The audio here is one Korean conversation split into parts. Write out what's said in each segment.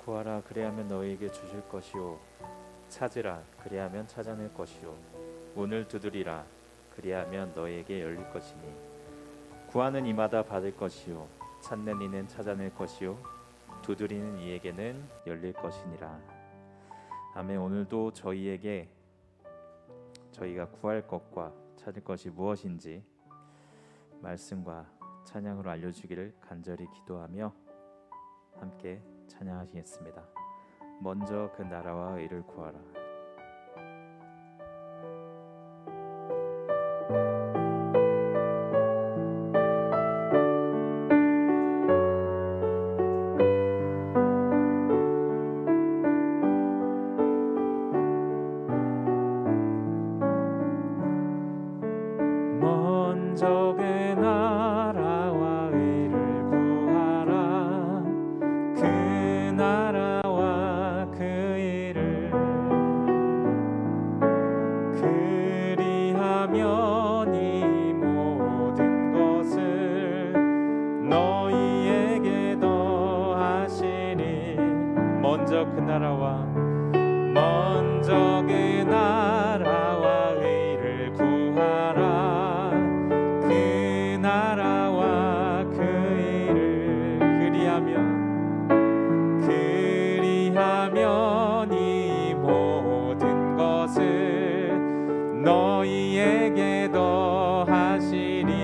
구하라 그리하면 너희에게 주실 것이요 찾으라 그리하면 찾아낼 것이요 문을 두드리라 그리하면 너희에게 열릴 것이니 구하는 이마다 받을 것이요 찾는 이는 찾아낼 것이요 두드리는 이에게는 열릴 것이니라. 아멘. 오늘도 저희에게 저희가 구할 것과 찾을 것이 무엇인지 말씀과 찬양으로 알려주기를 간절히 기도하며 함께 찬양하시겠습니다. 먼저 그 나라와 의를 구하라. 먼저 그 나라와 의를 구하라. 그 나라와 그 의를 그리하면 이 모든 것을 너희에게 더하시니 먼저 그 나라와 의를 구하라. 그 나라와 그 의를 그리하면 이 모든 것을 너희에게 더하시리라.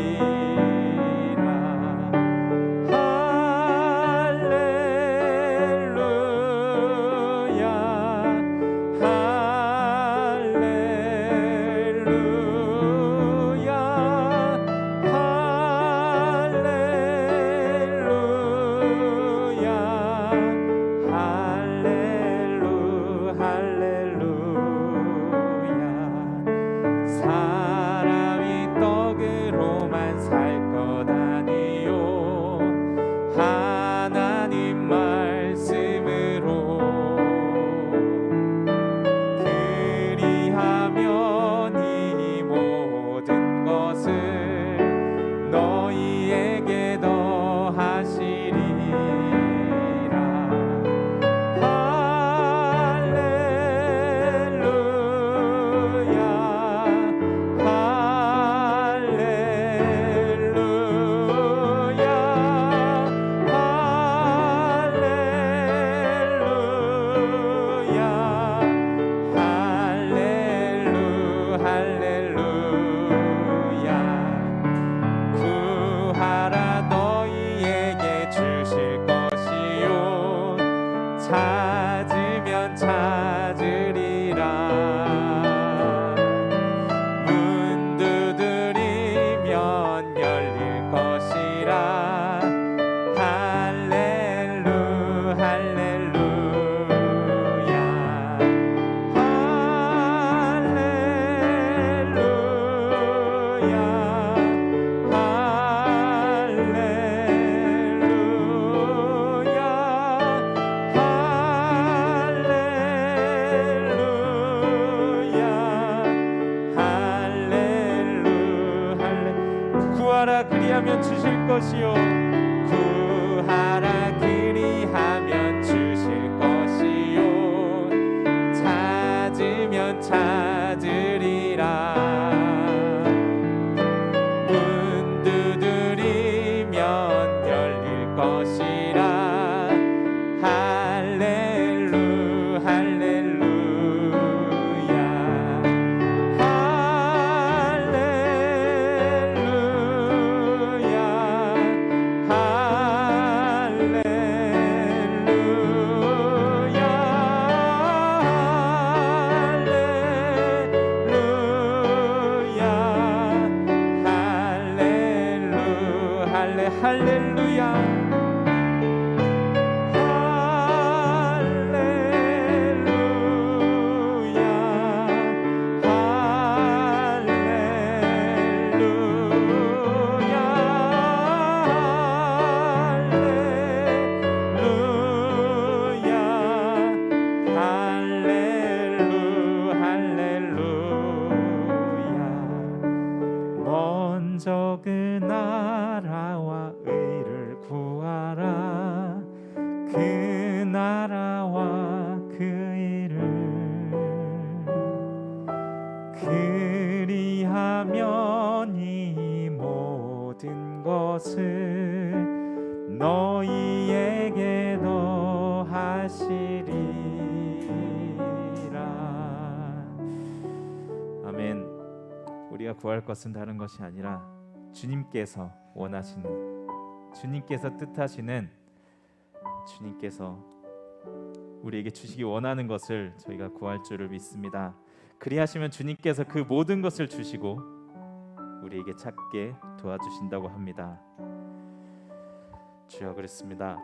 찾으면 찾으리라. 문 두드리면 열릴 것이라. 할렐루 할렐루야. 할렐루야. 구하라 그리하면 주실 것이요. 구하라 그리하면 주실 것이요. 찾으면 찾으리라. 문 두드리면 열릴 것이라. 할렐루 할렐루야. 할렐루야. 먼저 그 나라와 의를 구하라. 그 나라 너희에게도 하시리라. 아멘. 우리가 구할 것은 다른 것이 아니라 주님께서 원하시는, 주님께서 뜻하시는, 주님께서 우리에게 주시기 원하는 것을 저희가 구할 줄을 믿습니다. 그리하시면 주님께서 그 모든 것을 주시고 우리에게 찾게 도와주신다고 합니다. 주여, 그랬습니다.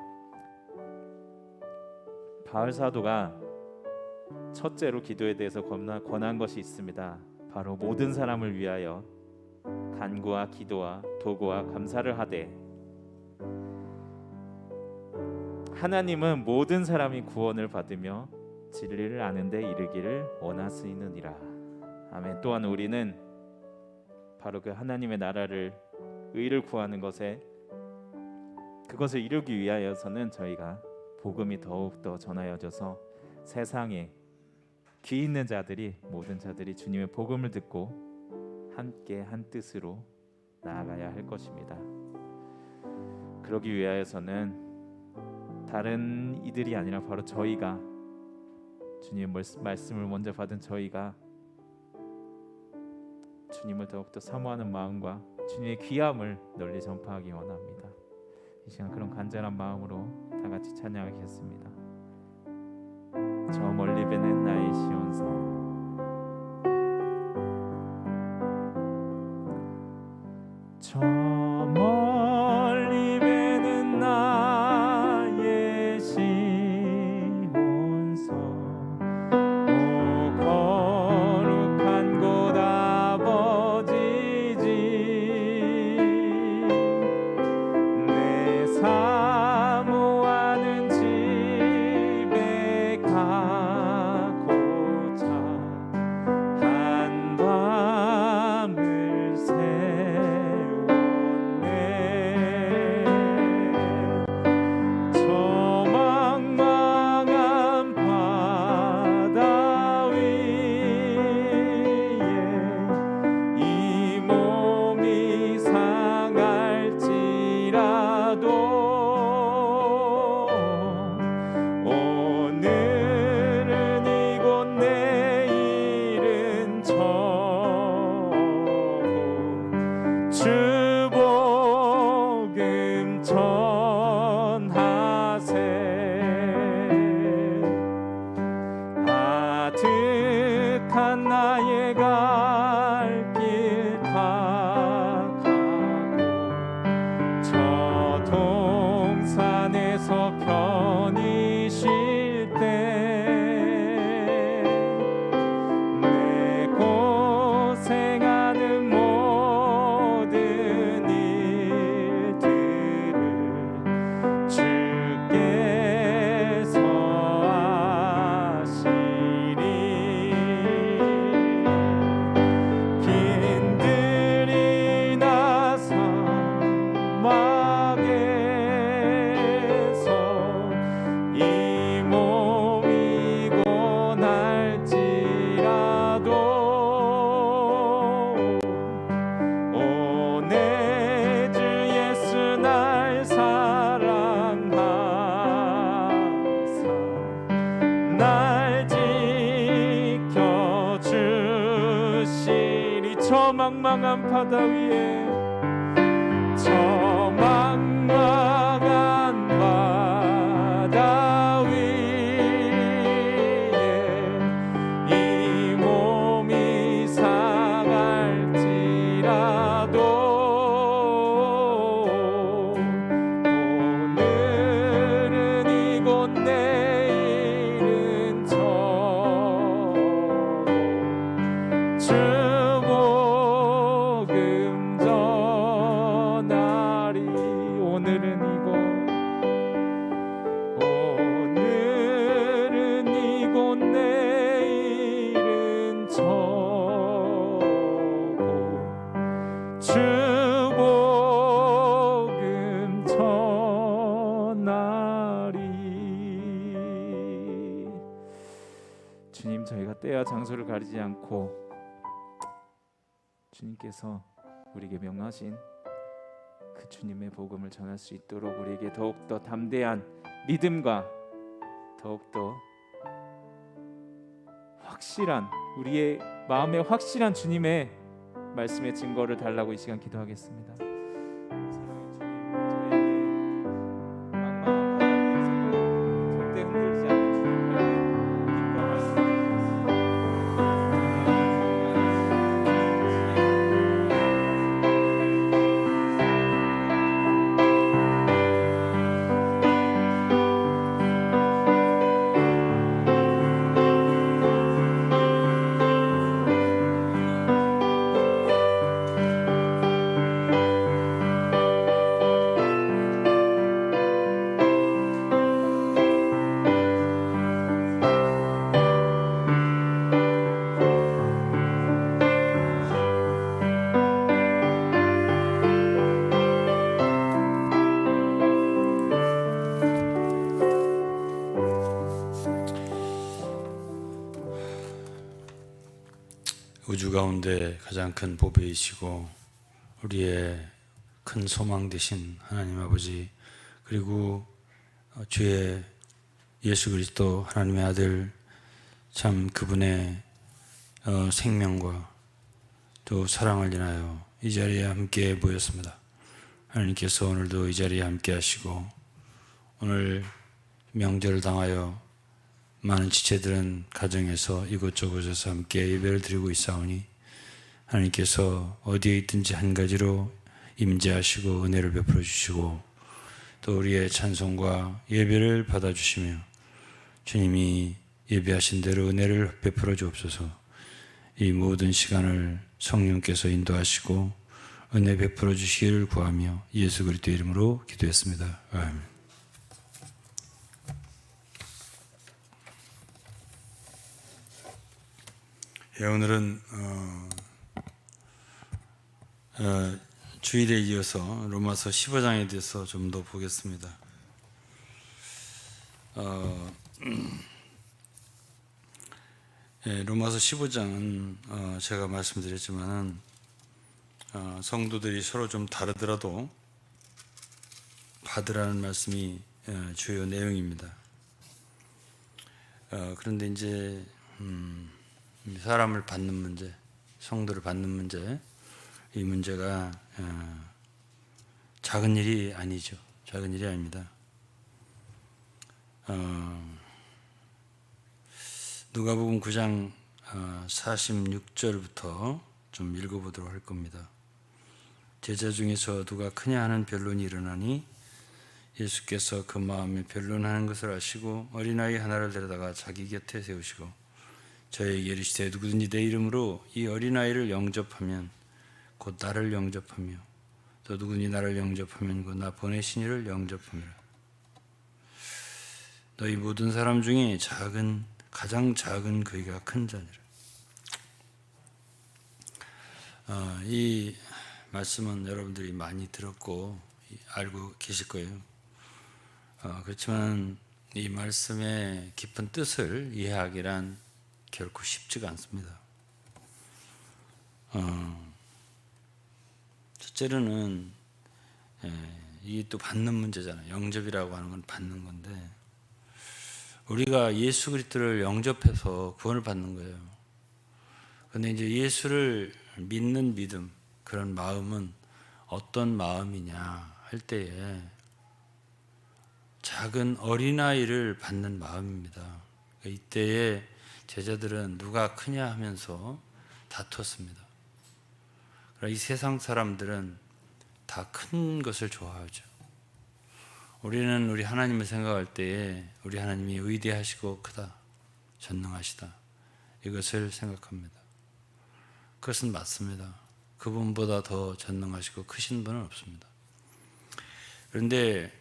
바울 사도가 첫째로 기도에 대해서 권한 것이 있습니다. 바로 모든 사람을 위하여 간구와 기도와 도구와 감사를 하되, 하나님은 모든 사람이 구원을 받으며 진리를 아는 데 이르기를 원하시느니라. 아멘. 또한 우리는 바로 그 하나님의 나라를, 의를 구하는 것에, 그것을 이루기 위하여서는 저희가 복음이 더욱더 전하여져서 세상에 귀 있는 자들이, 모든 자들이 주님의 복음을 듣고 함께 한 뜻으로 나아가야 할 것입니다. 그러기 위하여서는 다른 이들이 아니라 바로 저희가, 주님의 말씀을 먼저 받은 저희가 주님을 더욱더 사모하는 마음과 주님의 귀함을 널리 전파하기 원합니다. 이 시간 그런 간절한 마음으로 다 같이 찬양하겠습니다. 저 멀리 베는 나의 시온성, 저 멀리 베는 나의 시온성, 오 거룩한 곳 아버지 집, 내 사모하는 집에 가고자 한밤을 세웠네. 저 망망한 바다 위에 이 몸이 상할지라도 오늘은 이곳 내일은 저곳 주 복음 전하세. 아득한 나의 갈 길 다 가고 저 동산에서 편히 쉴 때 내 고생하는 모든 일들을 주께서 아시리. 빈들이 나 사막에서 이 몸이 고날지라도 오내 주 예수 날 사랑하사 날 지켜주시리. 저 망망한 바다 위에, 저 망망한 바다 위에 이 몸이 상할지라도 오늘은 이곳 내일은 저곳 주 복음 전하리. 오늘은 이곳 내일은 저곳 주 복음 전하리. 주님, 저희가 때와 장소를 가리지 않고 주님께서 우리에게 명하신 그 주님의 복음을 전할 수 있도록 우리에게 더욱더 담대한 믿음과 더욱더 확실한, 우리의 마음에 확실한 주님의 말씀의 증거를 달라고 이 시간 기도하겠습니다. 사랑의 주님, 저에게 막막한 바다 위에서도 절대 흔들리지 않는 주님의 믿음과 말씀을 우주 가운데 가장 큰 보배이시고 우리의 큰 소망 되신 하나님 아버지, 그리고 주의 예수 그리스도 하나님의 아들, 참 그분의 생명과 또 사랑을 인하여 이 자리에 함께 모였습니다. 하나님께서 오늘도 이 자리에 함께 하시고, 오늘 명절을 당하여 많은 지체들은 가정에서 이곳저곳에서 함께 예배를 드리고 있사오니 하나님께서 어디에 있든지 한 가지로 임재하시고 은혜를 베풀어 주시고 또 우리의 찬송과 예배를 받아주시며 주님이 예배하신 대로 은혜를 베풀어 주옵소서. 이 모든 시간을 성령께서 인도하시고 은혜 베풀어 주시기를 구하며 예수 그리스도 이름으로 기도했습니다. 아멘. 예, 오늘은 주일에 이어서 로마서 15장에 대해서 좀 더 보겠습니다. 예, 로마서 15장은 제가 말씀드렸지만은 성도들이 서로 좀 다르더라도 받으라는 말씀이 주요 내용입니다. 그런데 이제 사람을 받는 문제, 성도를 받는 문제, 이 문제가 작은 일이 아니죠. 작은 일이 아닙니다. 누가복음 9장 46절부터 좀 읽어보도록 할 겁니다. 제자 중에서 누가 크냐 하는 변론이 일어나니 예수께서 그 마음에 변론하는 것을 아시고 어린아이 하나를 데려다가 자기 곁에 세우시고 저에게 이르시되 누구든지 내 이름으로 이 어린아이를 영접하면 곧 나를 영접하며 또 누구든지 나를 영접하면 곧 나 보내신 이를 영접하리라. 너희 모든 사람 중에 가장 작은 그이가 큰 자니라. 이 말씀은 여러분들이 많이 들었고 알고 계실 거예요. 그렇지만 이 말씀의 깊은 뜻을 이해하기란 결코 쉽지가 않습니다. 첫째로는 이게 또 받는 문제잖아요. 영접이라고 하는 건 받는 건데 우리가 예수 그리스도를 영접해서 구원을 받는 거예요. 그런데 이제 예수를 믿는 믿음, 그런 마음은 어떤 마음이냐 할 때에 작은 어린아이를 받는 마음입니다. 이때에 제자들은 누가 크냐 하면서 다퉜습니다. 이 세상 사람들은 다 큰 것을 좋아하죠. 우리는 우리 하나님을 생각할 때에 우리 하나님이 위대하시고 크다, 전능하시다, 이것을 생각합니다. 그것은 맞습니다. 그분보다 더 전능하시고 크신 분은 없습니다. 그런데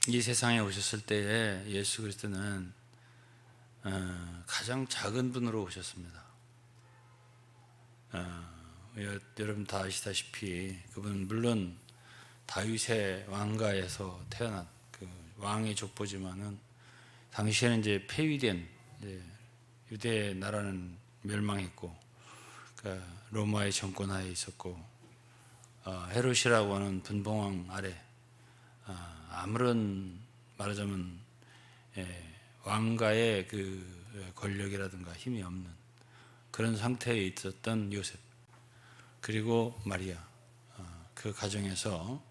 이 세상에 오셨을 때에 예수 그리스도는 가장 작은 분으로 오셨습니다. 여러분 다 아시다시피 그분은 물론 다윗의 왕가에서 태어난 그 왕의 족보지만은 당시에는 이제 폐위된 유대 나라는 멸망했고, 그러니까 로마의 정권 하에 있었고, 헤롯이라고 하는 분봉왕 아래 아무런 말하자면 왕가의 그 권력이라든가 힘이 없는 그런 상태에 있었던 요셉, 그리고 마리아, 그 가정에서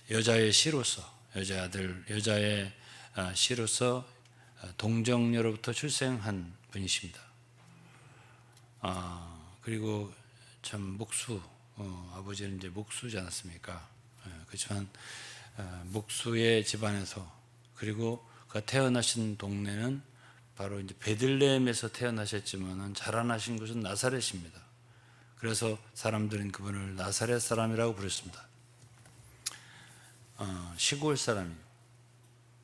여자의 씨로서, 여자의 씨로서 동정녀로부터 출생한 분이십니다. 그리고 참 목수, 아버지는 이제 목수지 않았습니까? 그렇지만 목수의 집안에서, 그리고 그가 태어나신 동네는 바로 이제 베들레헴에서 태어나셨지만은 자라나신 곳은 나사렛입니다. 그래서 사람들은 그분을 나사렛 사람이라고 부르습니다. 시골 사람이고,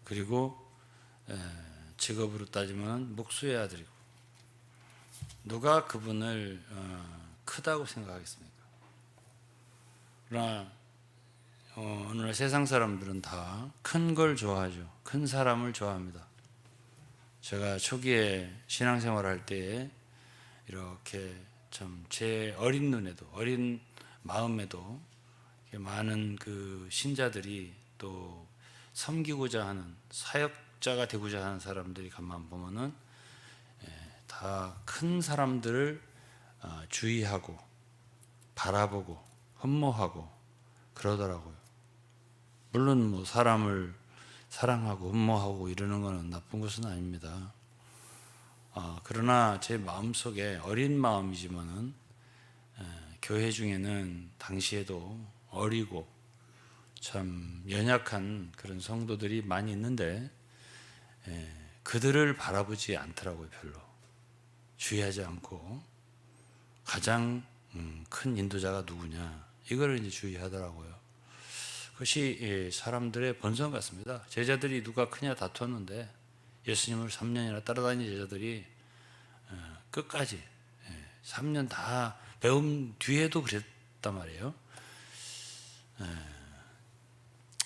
그리고 직업으로 따지면 목수의 아들이고, 누가 그분을 크다고 생각하겠습니까? 그러나 오늘날 세상 사람들은 다 큰 걸 좋아하죠. 큰 사람을 좋아합니다. 제가 초기에 신앙생활을 할 때에 이렇게 참 제 어린 눈에도, 어린 마음에도 많은 그 신자들이 또 섬기고자 하는, 사역자가 되고자 하는 사람들이 가만 보면은 다 큰 사람들을 주의하고 바라보고 흠모하고 그러더라고요. 물론 뭐 사람을 사랑하고 흠모하고 이러는 것은 나쁜 것은 아닙니다. 그러나 제 마음속에, 어린 마음이지만은 교회 중에는 당시에도 어리고 참 연약한 그런 성도들이 많이 있는데 그들을 바라보지 않더라고요. 별로 주의하지 않고, 가장 큰 인도자가 누구냐, 이거를 이제 주의하더라고요. 그것이 사람들의 본성 같습니다. 제자들이 누가 크냐 다투었는데 예수님을 3년이나 따라다닌 제자들이 끝까지 3년 다 배움 뒤에도 그랬단 말이에요.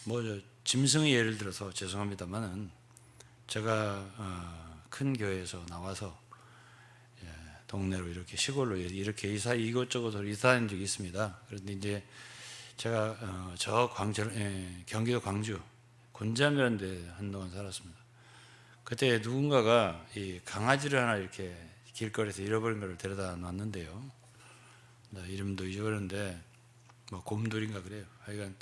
뭐 짐승의 예를 들어서 죄송합니다만은, 제가 큰 교회에서 나와서 동네로 이렇게 시골로 이렇게 이곳저곳으로 이사한 적이 있습니다. 그런데 이제 제가 저 광주, 경기도 광주 곤자면 데 한동안 살았습니다. 그때 누군가가 이 강아지를 하나 이렇게 길거리에서 잃어버린 걸 데려다 놨는데요. 이름도 잊어버렸는데 뭐 곰돌인가 그래요. 하여간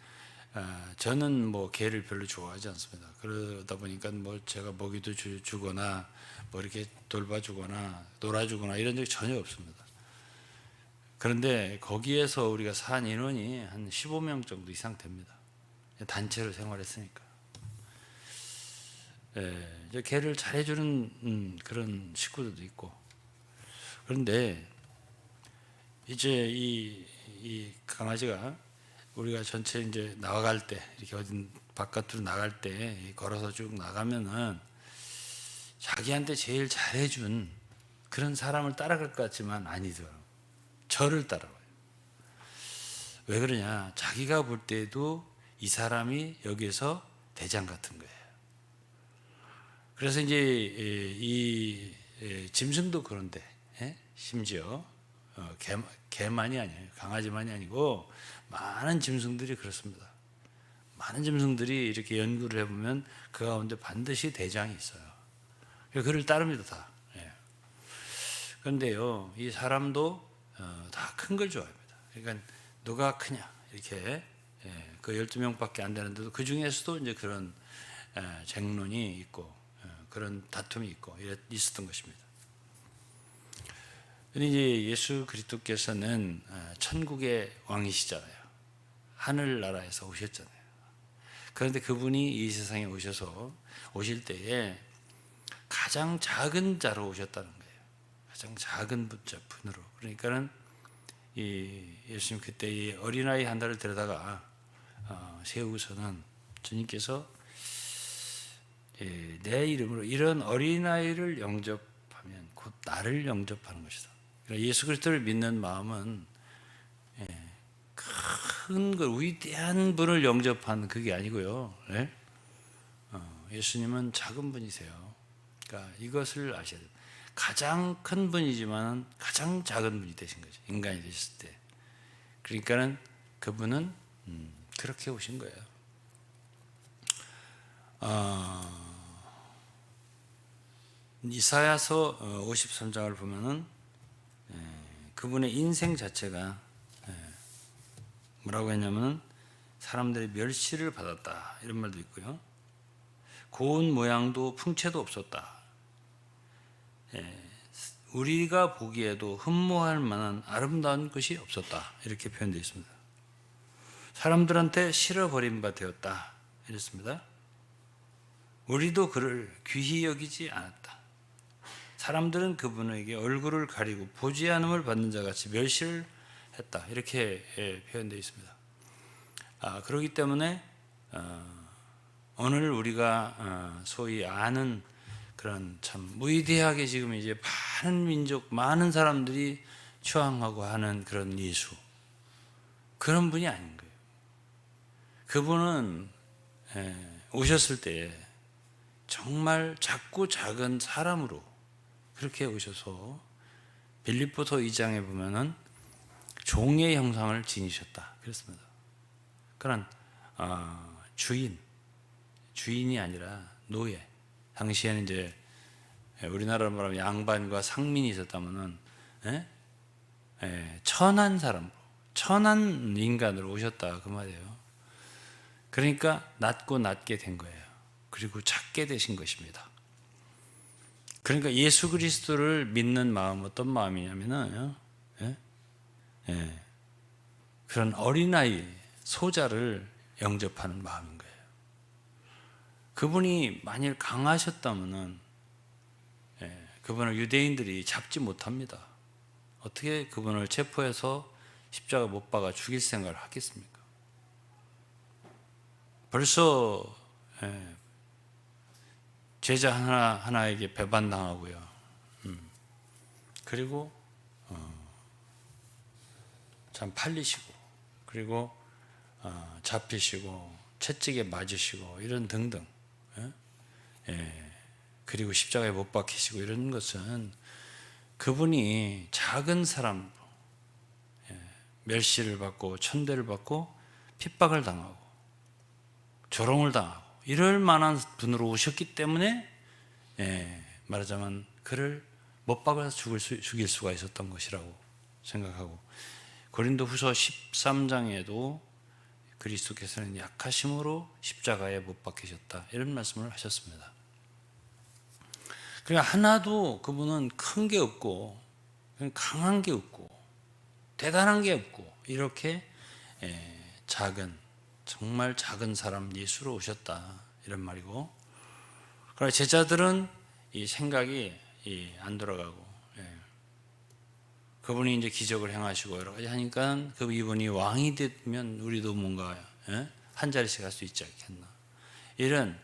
저는 뭐 개를 별로 좋아하지 않습니다. 그러다 보니까 뭐 제가 먹이도 주거나 뭐 이렇게 돌봐주거나 놀아주거나 이런 적이 전혀 없습니다. 그런데 거기에서 우리가 산 인원이 한 15명 정도 이상 됩니다. 단체로 생활했으니까. 개를 잘해주는 그런 식구들도 있고. 그런데 이제 이 강아지가 우리가 전체 이제 나갈 때, 이렇게 어딘 바깥으로 나갈 때 걸어서 쭉 나가면은 자기한테 제일 잘해준 그런 사람을 따라갈 것 같지만 아니더라고요. 저를 따라가요. 왜 그러냐? 자기가 볼 때도 이 사람이 여기서 대장 같은 거예요. 그래서 이제 이 짐승도 그런데, 심지어 개만이 아니에요. 강아지만이 아니고 많은 짐승들이 그렇습니다. 많은 짐승들이 이렇게 연구를 해보면 그 가운데 반드시 대장이 있어요. 그를 따릅니다, 다. 그런데요, 이 사람도 다 큰 걸 좋아합니다. 그러니까 누가 크냐 이렇게 그 12명밖에 안 되는데도 그 중에서도 이제 그런 쟁론이 있고 그런 다툼이 있고 있었던 것입니다. 근데 이제 예수 그리스도께서는 천국의 왕이시잖아요. 하늘나라에서 오셨잖아요. 그런데 그분이 이 세상에 오실 때에 가장 작은 자로 오셨다는 거예요. 가장 작은 분으로. 그러니까는 이 예수님 그때 이 어린아이 하나를 데려다가 세우고서는 주님께서 내 이름으로 이런 어린아이를 영접하면 곧 나를 영접하는 것이다. 그러니까 예수 그리스도를 믿는 마음은 큰 걸, 위대한 분을 영접하는 그게 아니고요. 예수님은 작은 분이세요. 그러니까 이것을 아셔야 돼요. 가장 큰 분이지만 가장 작은 분이 되신 거죠. 인간이 되셨을 때. 그러니까는 그분은 그렇게 오신 거예요. 이사야서 53장을 보면은 그분의 인생 자체가 뭐라고 했냐면 사람들의 멸시를 받았다 이런 말도 있고요. 고운 모양도 풍채도 없었다. 우리가 보기에도 흠모할 만한 아름다운 것이 없었다 이렇게 표현되어 있습니다. 사람들한테 싫어버린 바 되었다 이랬습니다. 우리도 그를 귀히 여기지 않았다. 사람들은 그분에게 얼굴을 가리고 보지 않음을 받는 자같이 멸시를 했다 이렇게 표현되어 있습니다. 그렇기 때문에 오늘 우리가 소위 아는 그런 참 무의대하게 지금 이제 많은 민족, 많은 사람들이 추앙하고 하는 그런 예수, 그런 분이 아닌 거예요. 그분은 오셨을 때 정말 작고 작은 사람으로 그렇게 오셔서 빌립보서 2장에 보면은 종의 형상을 지니셨다 그랬습니다. 그런 주인이 아니라 노예. 당시에는 이제 우리나라로 말하면 양반과 상민이 있었다면은 천한 사람으로, 천한 인간으로 오셨다 그 말이에요. 그러니까 낮게 된 거예요. 그리고 작게 되신 것입니다. 그러니까 예수 그리스도를 믿는 마음 어떤 마음이냐면은 그런 어린아이 소자를 영접하는 마음인 거예요. 그분이 만일 강하셨다면은 그분을 유대인들이 잡지 못합니다. 어떻게 그분을 체포해서 십자가 못 박아 죽일 생각을 하겠습니까? 벌써 제자 하나에게 배반당하고요. 그리고 참 팔리시고, 그리고 잡히시고, 채찍에 맞으시고 이런 등등. 그리고 십자가에 못 박히시고 이런 것은 그분이 작은 사람으로 멸시를 받고 천대를 받고 핍박을 당하고 조롱을 당하고 이럴 만한 분으로 오셨기 때문에 말하자면 그를 못 박아서 죽일 수가 있었던 것이라고 생각하고, 고린도후서 13장에도 그리스도께서는 약하심으로 십자가에 못 박히셨다 이런 말씀을 하셨습니다. 그러니까 하나도 그분은 큰 게 없고 강한 게 없고 대단한 게 없고 이렇게 정말 작은 사람 예수로 오셨다 이런 말이고, 그러나 제자들은 이 생각이 안 돌아가고 그분이 이제 기적을 행하시고 여러 가지 하니까 이분이 왕이 되면 우리도 뭔가 한 자리씩 할 수 있지 않겠나, 이런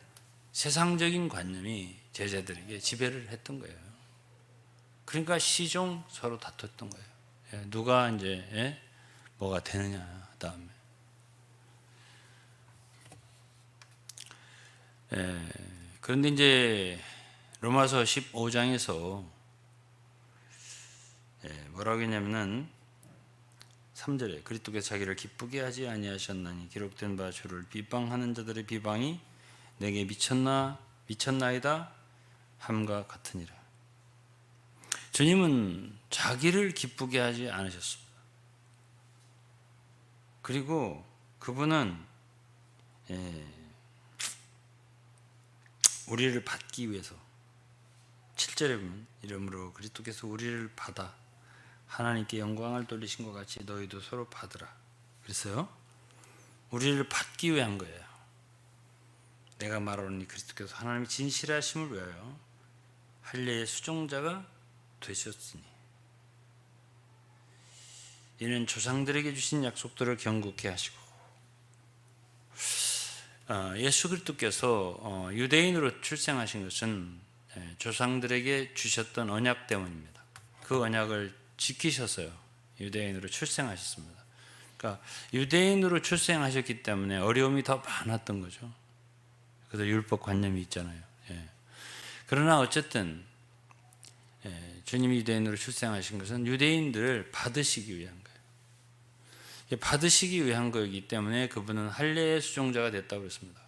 세상적인 관념이 제자들에게 지배를 했던 거예요. 그러니까 시종 서로 다퉜던 거예요. 누가 이제 뭐가 되느냐 다음에. 그런데 이제 로마서 15장에서 뭐라고 했냐면은 3절에 그리스도께서 자기를 기쁘게 하지 아니하셨나니 기록된 바 주를 비방하는 자들의 비방이 내게 미쳤나이다 함과 같으니라. 주님은 자기를 기쁘게 하지 않으셨습니다. 그리고 그분은 우리를 받기 위해서 7절에 보면 이러므로 그리스도께서 우리를 받아 하나님께 영광을 돌리신 것 같이 너희도 서로 받으라 그랬어요. 우리를 받기 위한 거예요. 내가 말하노니 그리스도께서 하나님의 진실하심을 위하여 할례의 수종자가 되셨으니 이는 조상들에게 주신 약속들을 경고케 하시고, 예수 그리스도께서 유대인으로 출생하신 것은 조상들에게 주셨던 언약 때문입니다. 그 언약을 지키셔서요 유대인으로 출생하셨습니다. 그러니까 유대인으로 출생하셨기 때문에 어려움이 더 많았던 거죠. 그래서 율법 관념이 있잖아요. 그러나 어쨌든 주님이 유대인으로 출생하신 것은 유대인들을 받으시기 위한 거예요. 받으시기 위한 거이기 때문에 그분은 할례의 수종자가 됐다고 그랬습니다.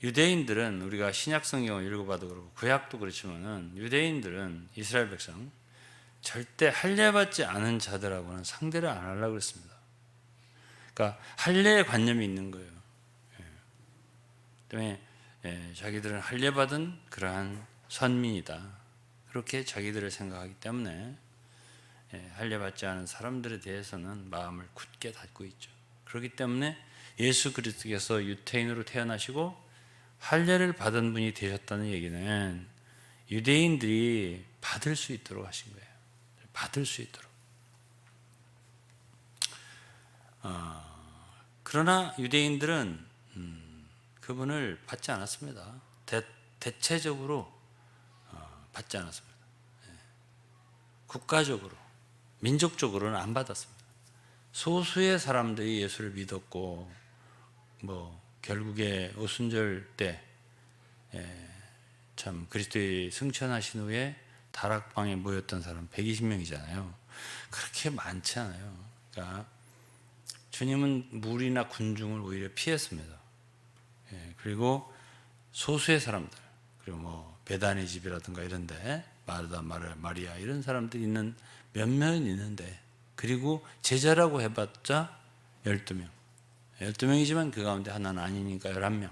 유대인들은 우리가 신약 성경을 읽어봐도 그렇고 구약도 그렇지만은 유대인들은 이스라엘 백성 절대 할례 받지 않은 자들하고는 상대를 안 하려고 그랬습니다. 그러니까 할례의 관념이 있는 거예요. 때문에 자기들은 할례 받은 그러한 선민이다. 그렇게 자기들을 생각하기 때문에 할례 받지 않은 사람들에 대해서는 마음을 굳게 닫고 있죠. 그렇기 때문에 예수 그리스도께서 유태인으로 태어나시고 할례를 받은 분이 되셨다는 얘기는 유대인들이 받을 수 있도록 하신 거예요. 받을 수 있도록. 그러나 유대인들은 그분을 받지 않았습니다. 대체적으로 받지 않았습니다. 국가적으로, 민족적으로는 안 받았습니다. 소수의 사람들이 예수를 믿었고, 결국에 오순절 때 참 그리스도의 승천하신 후에 다락방에 모였던 사람 120명이잖아요. 그렇게 많지 않아요. 그러니까 주님은 무리나 군중을 오히려 피했습니다. 그리고 소수의 사람들, 그리고 베다니 집이라든가 이런데 마르다, 마리아 이런 사람들이 있는 몇몇 있는데, 그리고 제자라고 해봤자 12명. 12명이지만 그 가운데 하나는 아니니까 11명.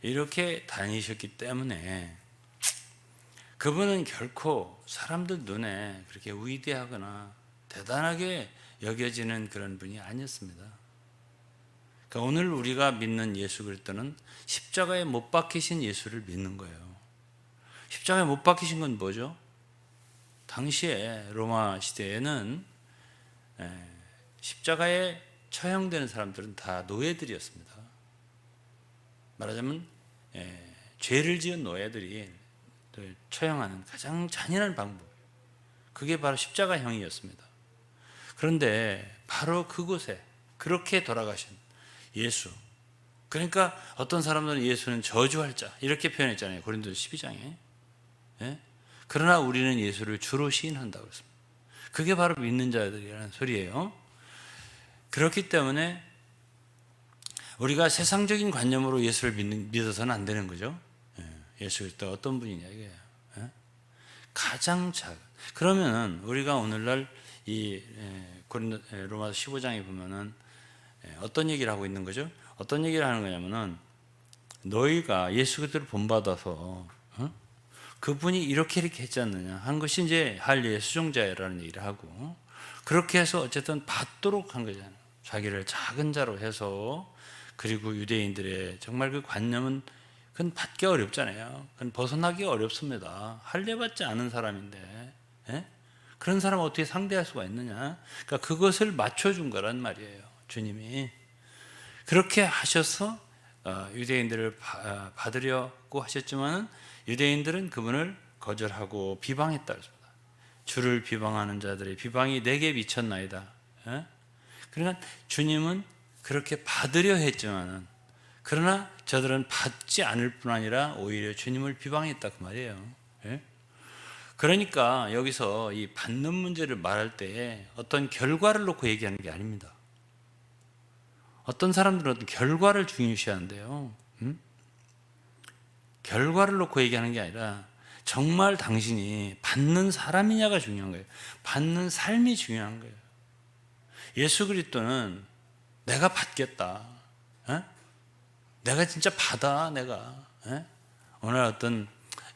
이렇게 다니셨기 때문에 그분은 결코 사람들 눈에 그렇게 위대하거나 대단하게 여겨지는 그런 분이 아니었습니다. 그러니까 오늘 우리가 믿는 예수 그리스도는 십자가에 못 박히신 예수를 믿는 거예요. 십자가에 못 박히신 건 뭐죠? 당시에 로마 시대에는 십자가에 처형되는 사람들은 다 노예들이었습니다. 말하자면 죄를 지은 노예들이 처형하는 가장 잔인한 방법, 그게 바로 십자가형이었습니다. 그런데 바로 그곳에 그렇게 돌아가신 예수, 그러니까 어떤 사람들은 예수는 저주할 자 이렇게 표현했잖아요. 고린도서 12장에. 그러나 우리는 예수를 주로 시인한다고 했습니다. 그게 바로 믿는 자들이라는 소리예요. 그렇기 때문에 우리가 세상적인 관념으로 예수를 믿어서는 안 되는 거죠. 예수 그리스도 어떤 분이냐 이거예요. 가장 작은. 그러면 우리가 오늘날 이 로마서 15장에 보면은 어떤 얘기를 하고 있는 거죠? 어떤 얘기를 하는 거냐면은 너희가 예수 그리스도를 본받아서 그분이 이렇게 했지 않느냐 한 것이 이제 할례의 수종자라는 얘기를 하고, 그렇게 해서 어쨌든 받도록 한 거잖아요. 자기를 작은 자로 해서. 그리고 유대인들의 정말 그 관념은 그건 받기 어렵잖아요. 그건 벗어나기 어렵습니다. 할례 받지 않은 사람인데 그런 사람을 어떻게 상대할 수가 있느냐. 그러니까 그것을 맞춰준 거란 말이에요. 주님이 그렇게 하셔서 유대인들을 받으려고 하셨지만 유대인들은 그분을 거절하고 비방했다. 주를 비방하는 자들의 비방이 내게 미쳤나이다. 그러니까 주님은 그렇게 받으려 했지만은, 그러나 저들은 받지 않을 뿐 아니라 오히려 주님을 비방했다 그 말이에요. 그러니까 여기서 이 받는 문제를 말할 때 어떤 결과를 놓고 얘기하는 게 아닙니다. 어떤 사람들은 어떤 결과를 중요시하는데요. 결과를 놓고 얘기하는 게 아니라 정말 당신이 받는 사람이냐가 중요한 거예요. 받는 삶이 중요한 거예요. 예수 그리스도는 내가 받겠다. 내가 진짜 받아. 내가 오늘 어떤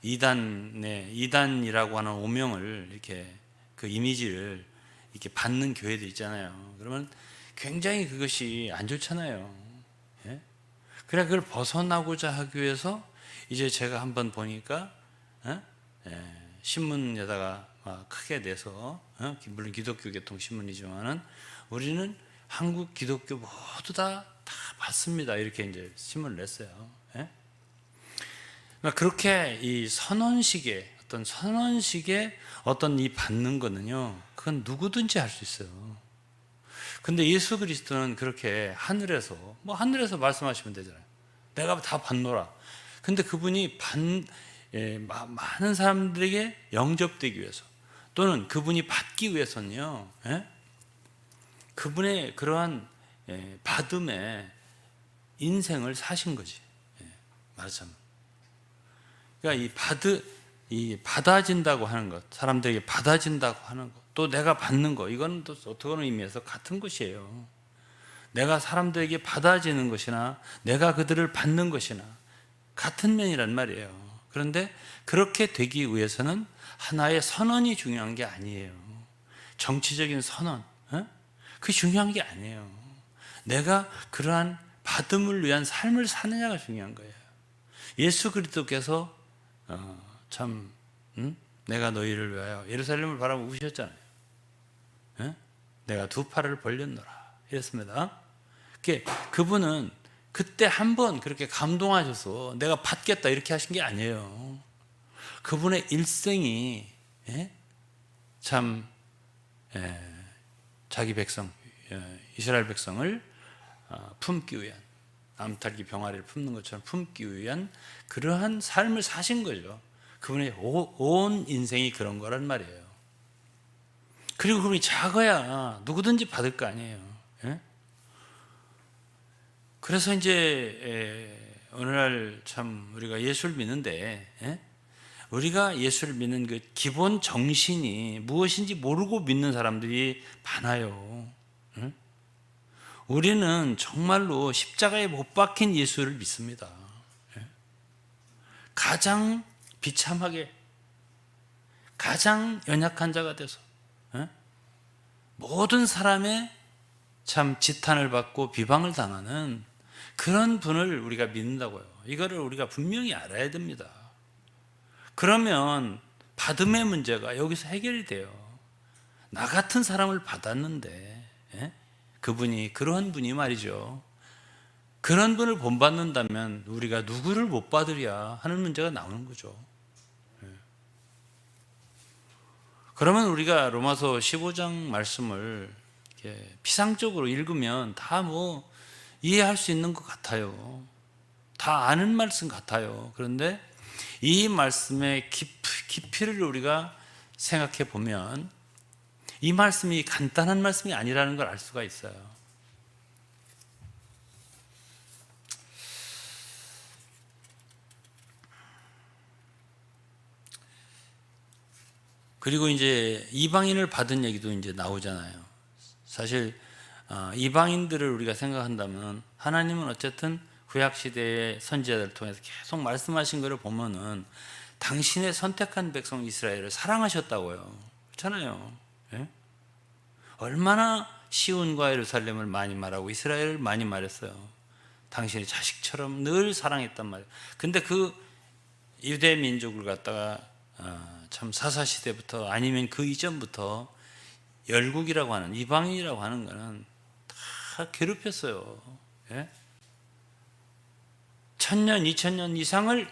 이단이라고 하는 오명을 이렇게 그 이미지를 이렇게 받는 교회들 있잖아요. 그러면 굉장히 그것이 안 좋잖아요. 그래 그걸 벗어나고자 하기 위해서 이제 제가 한번 보니까 신문에다가 크게 내서 물론 기독교 계통 신문이지만은 우리는 한국 기독교 모두 다 받습니다. 이렇게 이제 신문을 냈어요. 그렇게 이 선언식의 어떤 이 받는 거는요, 그건 누구든지 할 수 있어요. 근데 예수 그리스도는 그렇게 하늘에서 말씀하시면 되잖아요. 내가 다 받노라. 근데 그분이 많은 사람들에게 영접되기 위해서, 또는 그분이 받기 위해서는요, 그분의 그러한 받음에 인생을 사신 거지. 말하자면. 그러니까 이 받아진다고 하는 것, 사람들에게 받아진다고 하는 것, 또 내가 받는 것, 이건 또 어떤 의미에서 같은 것이에요. 내가 사람들에게 받아지는 것이나 내가 그들을 받는 것이나 같은 면이란 말이에요. 그런데 그렇게 되기 위해서는 하나의 선언이 중요한 게 아니에요. 정치적인 선언, 그게 중요한 게 아니에요. 내가 그러한 받음을 위한 삶을 사느냐가 중요한 거예요. 예수 그리스도께서 내가 너희를 위하여 예루살렘을 바라보고 우셨잖아요. 내가 두 팔을 벌렸노라 이랬습니다. 그분은 그때 한번 그렇게 감동하셔서 내가 받겠다 이렇게 하신 게 아니에요. 그분의 일생이 자기 백성 이스라엘 백성을 품기 위한, 암탉이 병아리를 품는 것처럼 품기 위한 그러한 삶을 사신 거죠. 그분의 온 인생이 그런 거란 말이에요. 그리고 그분이 작아야 누구든지 받을 거 아니에요. 그래서 이제 오늘날 참 우리가 예수를 믿는데 우리가 예수를 믿는 그 기본 정신이 무엇인지 모르고 믿는 사람들이 많아요. 우리는 정말로 십자가에 못 박힌 예수를 믿습니다. 가장 비참하게, 가장 연약한 자가 돼서 모든 사람의 참 지탄을 받고 비방을 당하는 그런 분을 우리가 믿는다고요. 이거를 우리가 분명히 알아야 됩니다. 그러면 받음의 문제가 여기서 해결이 돼요. 나 같은 사람을 받았는데 그분이 그러한 분이 말이죠. 그런 분을 본받는다면 우리가 누구를 못 받으랴 하는 문제가 나오는 거죠. 그러면 우리가 로마서 15장 말씀을 이렇게 피상적으로 읽으면 다 뭐 이해할 수 있는 것 같아요. 다 아는 말씀 같아요. 그런데 이 말씀의 깊이를 우리가 생각해 보면 이 말씀이 간단한 말씀이 아니라는 걸 알 수가 있어요. 그리고 이제 이방인을 받은 얘기도 이제 나오잖아요. 사실 이방인들을 우리가 생각한다면 하나님은 어쨌든 구약시대의 선지자들을 통해서 계속 말씀하신 것을 보면은 당신의 선택한 백성 이스라엘을 사랑하셨다고요. 그렇잖아요. 얼마나 시온과 예루살렘을 많이 말하고 이스라엘을 많이 말했어요. 당신의 자식처럼 늘 사랑했단 말이에요. 근데 그 유대 민족을 갖다가 참 사사시대부터 아니면 그 이전부터 열국이라고 하는, 이방인이라고 하는 거는 다 괴롭혔어요. 1000년, 2000년 이상을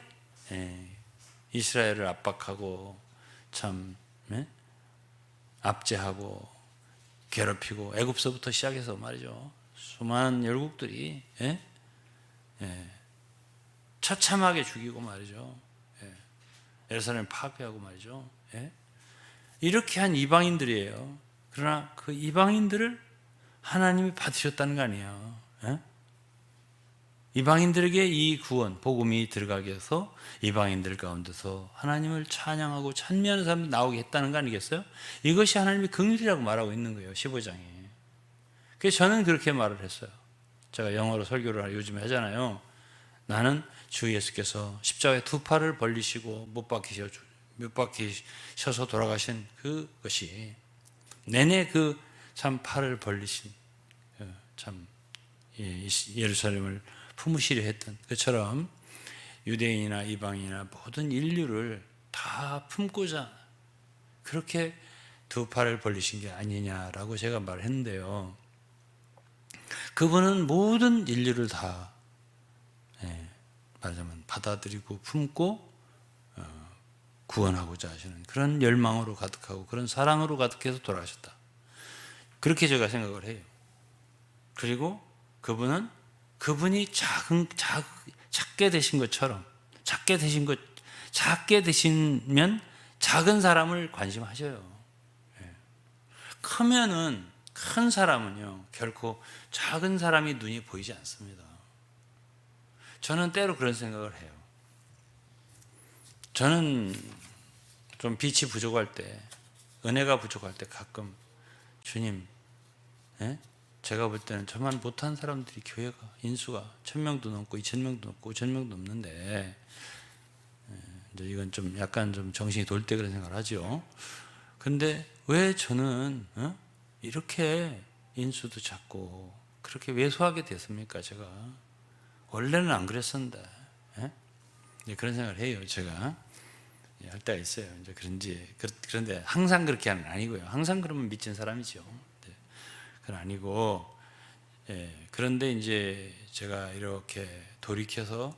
이스라엘을 압박하고 참 압제하고 괴롭히고 애굽서부터 시작해서 말이죠. 수많은 열국들이 처참하게 죽이고 말이죠. 예루살렘을 파괴하고 말이죠. 이렇게 한 이방인들이에요. 그러나 그 이방인들을 하나님이 받으셨다는 거 아니에요. 이방인들에게 이 구원, 복음이 들어가게 해서 이방인들 가운데서 하나님을 찬양하고 찬미하는 사람들이 나오게 했다는 거 아니겠어요? 이것이 하나님의 긍휼이라고 말하고 있는 거예요. 15장에. 그래서 저는 그렇게 말을 했어요. 제가 영어로 설교를 요즘에 하잖아요. 나는 주 예수께서 십자가에 두 팔을 벌리시고 못 박히셔서 돌아가신 그것이 내내 그 참 팔을 벌리신 참 예루살렘을 품으시려 했던 것처럼 유대인이나 이방인이나 모든 인류를 다 품고자 그렇게 두 팔을 벌리신 게 아니냐라고 제가 말했는데요. 그분은 모든 인류를 다 말하자면 받아들이고 품고 구원하고자 하시는 그런 열망으로 가득하고 그런 사랑으로 가득해서 돌아가셨다. 그렇게 제가 생각을 해요. 그리고 그분이 작게 되신 것처럼 작게 되시면 작은 사람을 관심하셔요. 크면은 큰 사람은요 결코 작은 사람이 눈이 보이지 않습니다. 저는 때로 그런 생각을 해요. 저는 좀 빛이 부족할 때, 은혜가 부족할 때 가끔 주님, 예? 제가 볼 때는 저만 못한 사람들이 교회가 인수가 1,000명도 넘고 2,000명도 넘고 5,000명도 넘는데, 이제 이건 좀 약간 좀 정신이 돌 때 그런 생각을 하죠. 근데 왜 저는 이렇게 인수도 작고 그렇게 왜소하게 됐습니까? 제가 원래는 안 그랬었는데, 예? 그런 생각을 해요. 제가 할 때가 있어요. 이제 그런데 항상 그렇게 하는 건 아니고요. 항상 그러면 미친 사람이죠. 네. 그건 아니고, 예. 그런데 이제 제가 이렇게 돌이켜서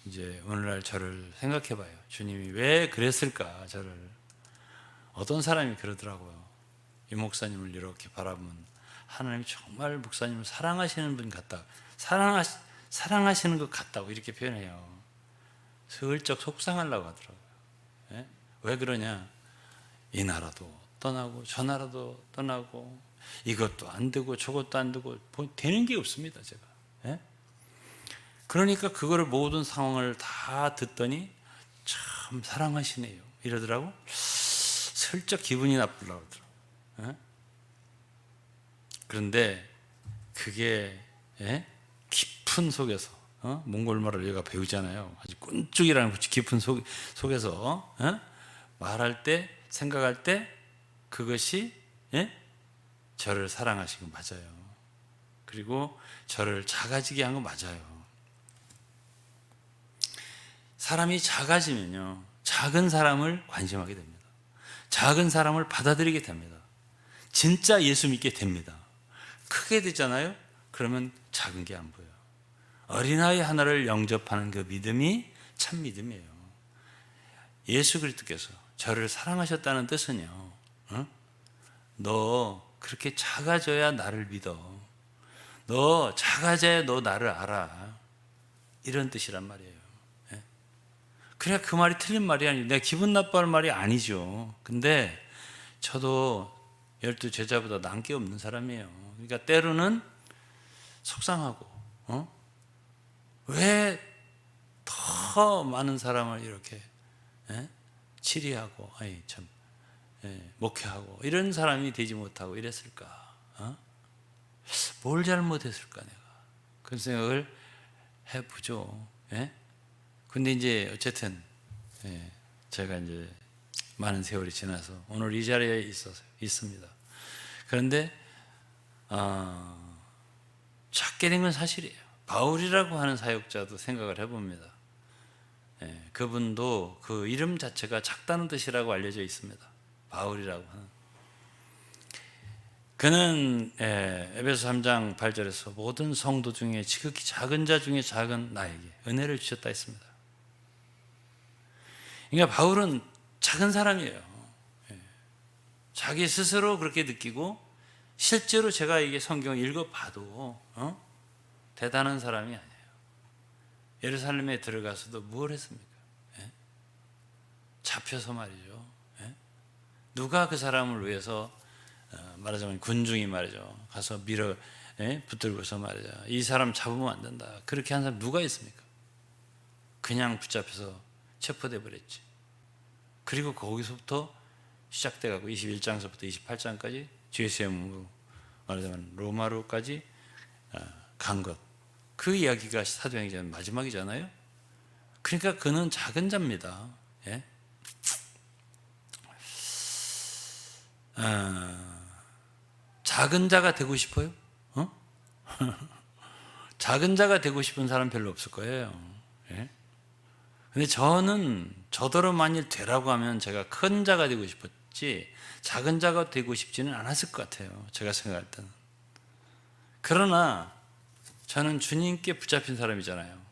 이제 오늘날 저를 생각해봐요. 주님이 왜 그랬을까? 저를 어떤 사람이 그러더라고요. 이 목사님을 이렇게 바라보면 하나님이 정말 목사님을 사랑하시는 분 같다. 사랑하시는 것 같다고 이렇게 표현해요. 슬쩍 속상하려고 하더라고요. 예? 왜 그러냐? 이 나라도 떠나고 저 나라도 떠나고 이것도 안 되고 저것도 안 되고 되는 게 없습니다. 제가. 예? 그러니까 그거를 모든 상황을 다 듣더니 참 사랑하시네요. 이러더라고. 슬쩍 기분이 나쁘려고 그러더라고요. 예? 그런데 그게 깊은 속에서 몽골말을 우리가 배우잖아요. 아주 꾼쭉이라는 깊은 속에서 말할 때 생각할 때 그것이 저를 사랑하신 거 맞아요. 그리고 저를 작아지게 한 거 맞아요. 사람이 작아지면요 작은 사람을 관심하게 됩니다. 작은 사람을 받아들이게 됩니다. 진짜 예수 믿게 됩니다. 크게 되잖아요. 그러면 작은 게 안 보여요. 어린아이 하나를 영접하는 그 믿음이 참 믿음이에요. 예수 그리스도께서 저를 사랑하셨다는 뜻은요, 너 그렇게 작아져야 나를 믿어. 너 작아져야 너 나를 알아. 이런 뜻이란 말이에요. 그래 그 말이 틀린 말이 아니에요. 내가 기분 나빠할 말이 아니죠. 근데 저도 12 제자보다 난 게 없는 사람이에요. 그러니까 때로는 속상하고 왜 더 많은 사람을 이렇게 치리하고 목회하고 이런 사람이 되지 못하고 이랬을까? 뭘 잘못했을까 내가? 그런 생각을 해보죠. 근데 이제 어쨌든 제가 이제 많은 세월이 지나서 오늘 이 자리에 있습니다. 그런데 작게 된 건 사실이에요. 바울이라고 하는 사역자도 생각을 해봅니다. 그분도 그 이름 자체가 작다는 뜻이라고 알려져 있습니다. 바울이라고 하는. 그는 에베소 3장 8절에서 모든 성도 중에 지극히 작은 자 중에 작은 나에게 은혜를 주셨다 했습니다. 그러니까 바울은 작은 사람이에요. 자기 스스로 그렇게 느끼고 실제로 제가 이게 성경을 읽어봐도 대단한 사람이 아니에요. 예루살렘에 들어가서도 뭘 했습니까? 잡혀서 말이죠. 누가 그 사람을 위해서 말하자면 군중이 말이죠. 가서 붙들고서 말이죠. 이 사람 잡으면 안 된다. 그렇게 한 사람 누가 있습니까? 그냥 붙잡혀서 체포돼 버렸지. 그리고 거기서부터 시작돼가고 21장서부터 28장까지 죄수의 말하자면 로마로까지 간 것. 그 이야기가 사도행전 마지막이잖아요. 그러니까 그는 작은 자입니다. 작은 자가 되고 싶어요? 작은 자가 되고 싶은 사람 별로 없을 거예요. 근데 저더러 만일 되라고 하면 제가 큰 자가 되고 싶었지 작은 자가 되고 싶지는 않았을 것 같아요. 제가 생각할 때는. 그러나 저는 주님께 붙잡힌 사람이잖아요.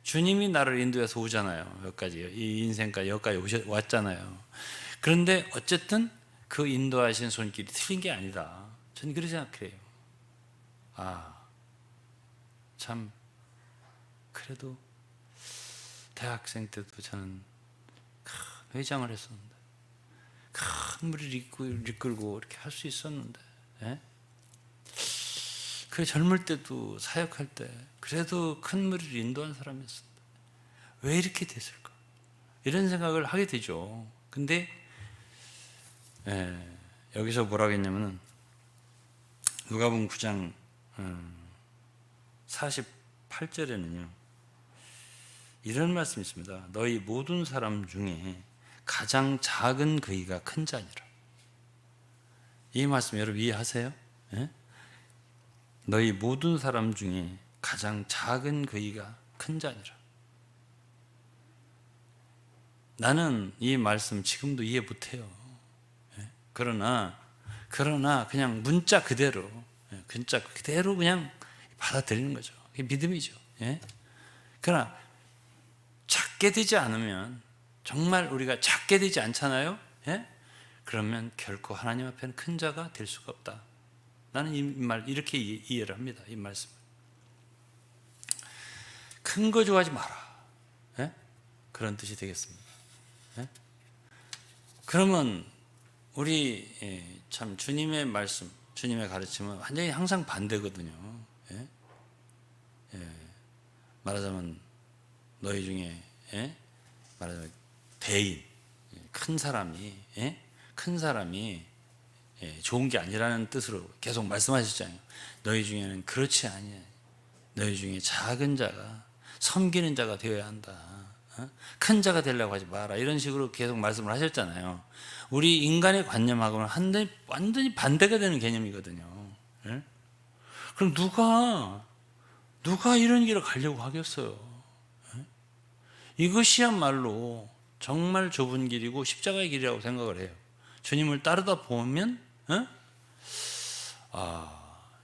주님이 나를 인도해서 오잖아요. 여기까지 이 인생까지 여기까지 왔잖아요. 그런데 어쨌든 그 인도하신 손길이 틀린 게 아니다. 저는 그렇게 생각해요. 참 그래도 대학생 때도 저는 큰 회장을 했었는데 큰 무리를 이끌고 이렇게 할 수 있었는데, 예? 그 젊을 때도 사역할 때 그래도 큰 무리를 인도한 사람이었습니다. 왜 이렇게 됐을까? 이런 생각을 하게 되죠. 근데 여기서 뭐라고 했냐면은 누가복음 9장 48절에는요 이런 말씀이 있습니다. 너희 모든 사람 중에 가장 작은 그이가 큰 자니라. 이 말씀 여러분 이해하세요? 예? 너희 모든 사람 중에 가장 작은 그이가 큰 자니라. 나는 이 말씀 지금도 이해 못해요. 그러나 그냥 문자 그대로 그냥 받아들이는 거죠. 그게 믿음이죠. 그러나 작게 되지 않으면, 정말 우리가 작게 되지 않잖아요. 그러면 결코 하나님 앞에는 큰 자가 될 수가 없다. 나는 이 말 이렇게 이해를 합니다. 이 말씀. 큰 거 좋아하지 마라. 그런 뜻이 되겠습니다. 그러면 우리 참 주님의 말씀, 주님의 가르침은 완전히 항상 반대거든요. 말하자면 너희 중에 말하자면 대인, 큰 사람이 좋은 게 아니라는 뜻으로 계속 말씀하셨잖아요. 너희 중에는 그렇지 아니야. 너희 중에 작은 자가 섬기는 자가 되어야 한다. 큰 자가 되려고 하지 마라. 이런 식으로 계속 말씀을 하셨잖아요. 우리 인간의 관념하고는 완전히 반대가 되는 개념이거든요. 그럼 누가 이런 길을 가려고 하겠어요? 이것이야말로 정말 좁은 길이고 십자가의 길이라고 생각을 해요. 주님을 따르다 보면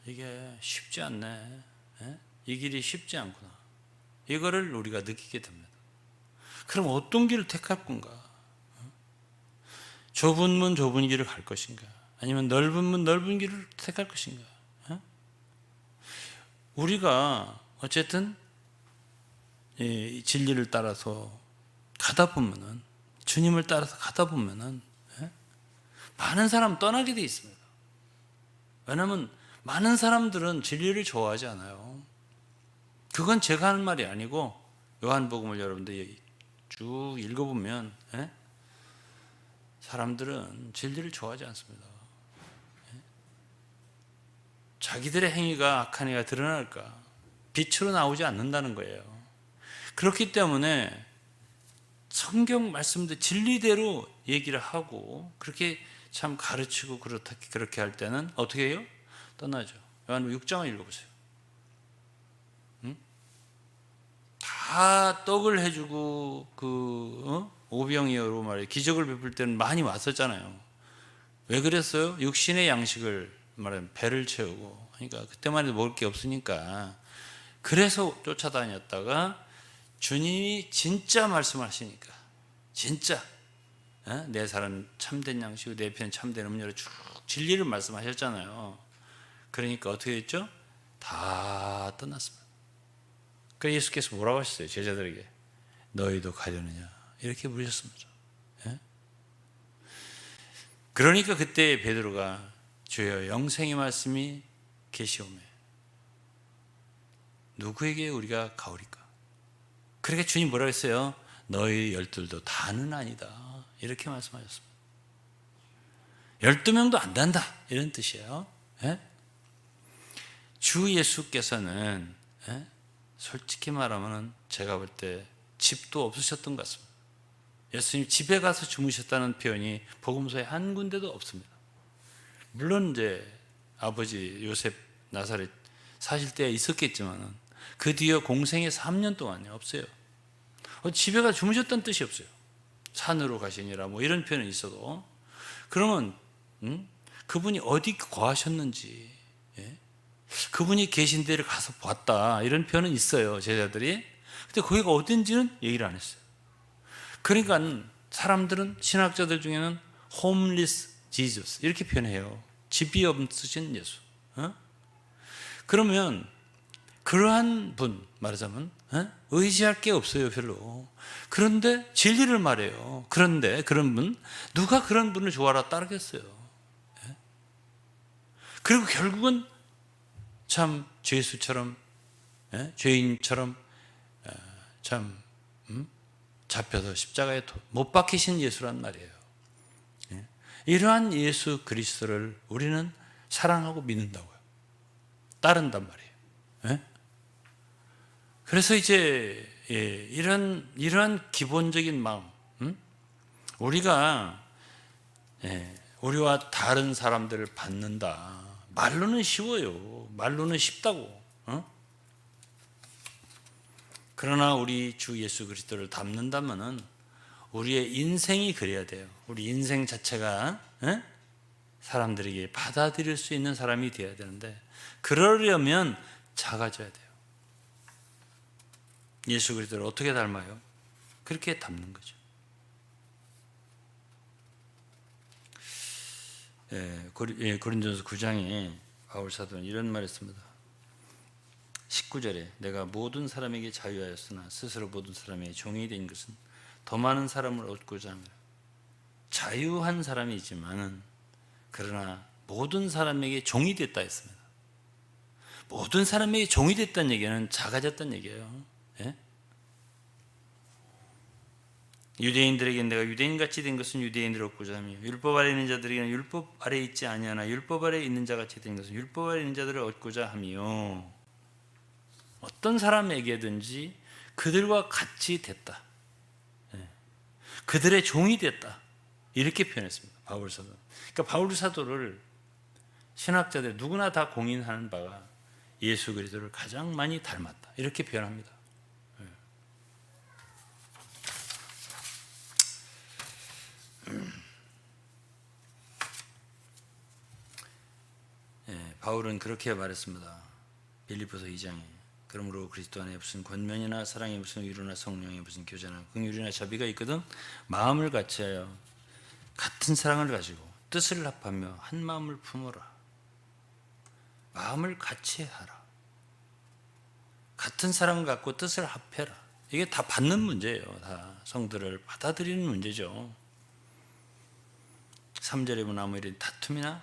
이게 쉽지 않네. 이 길이 쉽지 않구나. 이거를 우리가 느끼게 됩니다. 그럼 어떤 길을 택할 건가? 좁은 문 좁은 길을 갈 것인가? 아니면 넓은 문 넓은 길을 택할 것인가? 우리가 어쨌든 이 진리를 따라서 가다 보면은, 주님을 따라서 가다 보면은 많은 사람 떠나게 돼 있습니다. 왜냐하면 많은 사람들은 진리를 좋아하지 않아요. 그건 제가 하는 말이 아니고 요한복음을 여러분들 쭉 읽어보면 사람들은 진리를 좋아하지 않습니다. 자기들의 행위가 악한 행위가 드러날까? 빛으로 나오지 않는다는 거예요. 그렇기 때문에 성경 말씀도 진리대로 얘기를 하고 그렇게 참 가르치고 그렇게 할 때는 어떻게 해요? 떠나죠. 요한복음 6장을 읽어보세요. 다 떡을 해주고 오병이어로 말해 기적을 베풀 때는 많이 왔었잖아요. 왜 그랬어요? 육신의 양식을 말하면 배를 채우고, 그러니까 그때만 해도 먹을 게 없으니까 그래서 쫓아다녔다가 주님이 진짜 말씀하시니까, 진짜 내 살은 참된 양식이고 내 피는 참된 음료로 쭉 진리를 말씀하셨잖아요. 그러니까 어떻게 했죠? 다 떠났습니다. 그래서 예수께서 뭐라고 하셨어요? 제자들에게 너희도 가려느냐 이렇게 물으셨습니다. 그러니까 그때 베드로가 주여 영생의 말씀이 계시오매 누구에게 우리가 가오리까? 그러니까 주님 뭐라고 했어요? 너희 12도 다는 아니다 이렇게 말씀하셨습니다. 12명도 안 된다 이런 뜻이에요. 주 예수께서는 솔직히 말하면 제가 볼 때 집도 없으셨던 것 같습니다. 예수님 집에 가서 주무셨다는 표현이 복음서에 한 군데도 없습니다. 물론 이제 아버지 요셉 나사렛 사실 때가 있었겠지만 그 뒤에 공생에 3년 동안요 없어요. 집에 가서 주무셨다는 뜻이 없어요. 산으로 가시니라 뭐 이런 표현은 있어도 그러면 그분이 어디 거하셨는지 그분이 계신 데를 가서 봤다 이런 표현은 있어요 제자들이. 근데 거기가 어딘지는 얘기를 안 했어요. 그러니까 사람들은 신학자들 중에는 homeless Jesus 이렇게 표현해요. 집이 없으신 예수. 그러면 그러한 분 말하자면 의지할 게 없어요 별로. 그런데 진리를 말해요. 그런데 그런 분, 누가 그런 분을 좋아하라 따르겠어요. 그리고 결국은 참 죄수처럼 죄인처럼 참 잡혀서 십자가에 못 박히신 예수란 말이에요. 이러한 예수 그리스도를 우리는 사랑하고 믿는다고요. 따른단 말이에요. 그래서 이제 이러한 기본적인 마음, 우리가 우리와 다른 사람들을 받는다. 말로는 쉬워요. 말로는 쉽다고. 그러나 우리 주 예수 그리스도를 닮는다면은 우리의 인생이 그래야 돼요. 우리 인생 자체가 사람들에게 받아들일 수 있는 사람이 되어야 되는데, 그러려면 작아져야 돼요. 예수 그리스도를 어떻게 닮아요? 그렇게 닮는 거죠. 고린도전서 9장에 바울 사도는 이런 말을 했습니다. 19절에 내가 모든 사람에게 자유하였으나 스스로 모든 사람에게 종이 된 것은 더 많은 사람을 얻고자 합니다. 자유한 사람이지만은 그러나 모든 사람에게 종이 됐다 했습니다. 모든 사람에게 종이 됐다는 얘기는 작아졌다는 얘기예요. 유대인들에게 내가 유대인같이 된 것은 유대인들을 얻고자 하며 율법 아래 있는 자들에게는 율법 아래 있지 아니하나 율법 아래 있는 자같이 된 것은 율법 아래 있는 자들을 얻고자 하며, 어떤 사람에게든지 그들과 같이 됐다, 그들의 종이 됐다, 이렇게 표현했습니다. 바울 사도. 그러니까 바울 사도를 신학자들 누구나 다 공인하는 바가 예수 그리스도를 가장 많이 닮았다, 이렇게 표현합니다. 바울은 그렇게 말했습니다. 빌립보서 2장에 그러므로 그리스도 안에 무슨 권면이나 사랑에 무슨 위로나 성령에 무슨 교제나 긍휼이나 자비가 있거든 마음을 같이하여 같은 사랑을 가지고 뜻을 합하며 한 마음을 품어라. 마음을 같이 하라. 같은 사랑을 갖고 뜻을 합해라. 이게 다 받는 문제예요. 다 성도를 받아들이는 문제죠. 3절에 보면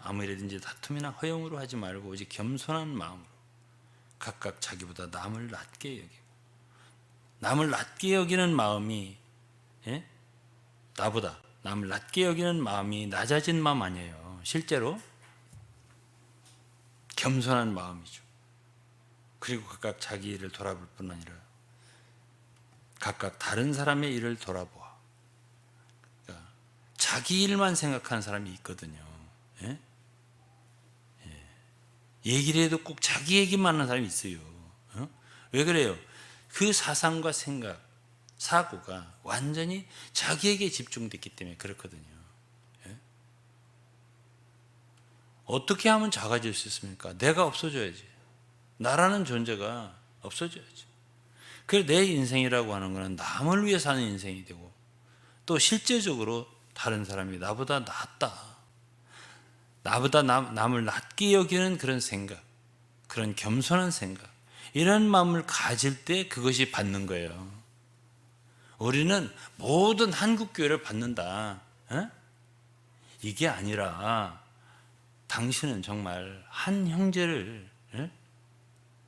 아무 일이든지 다툼이나 허용으로 하지 말고 오직 겸손한 마음으로 각각 자기보다 남을 낮게 여기고, 남을 낮게 여기는 마음이 나보다 남을 낮게 여기는 마음이 낮아진 마음 아니에요. 실제로 겸손한 마음이죠. 그리고 각각 자기 일을 돌아볼 뿐 아니라 각각 다른 사람의 일을 돌아보아. 그러니까 자기 일만 생각하는 사람이 있거든요. 얘기를 해도 꼭 자기 얘기만 하는 사람이 있어요. 왜 그래요? 그 사상과 생각, 사고가 완전히 자기에게 집중됐기 때문에 그렇거든요. 어떻게 하면 작아질 수 있습니까? 내가 없어져야지. 나라는 존재가 없어져야지. 그래서 내 인생이라고 하는 것은 남을 위해 사는 인생이 되고, 또 실제적으로 다른 사람이 나보다 낫다, 나보다 남을 낮게 여기는 그런 생각, 그런 겸손한 생각, 이런 마음을 가질 때 그것이 받는 거예요. 우리는 모든 한국교회를 받는다, 이게 아니라 당신은 정말 한 형제를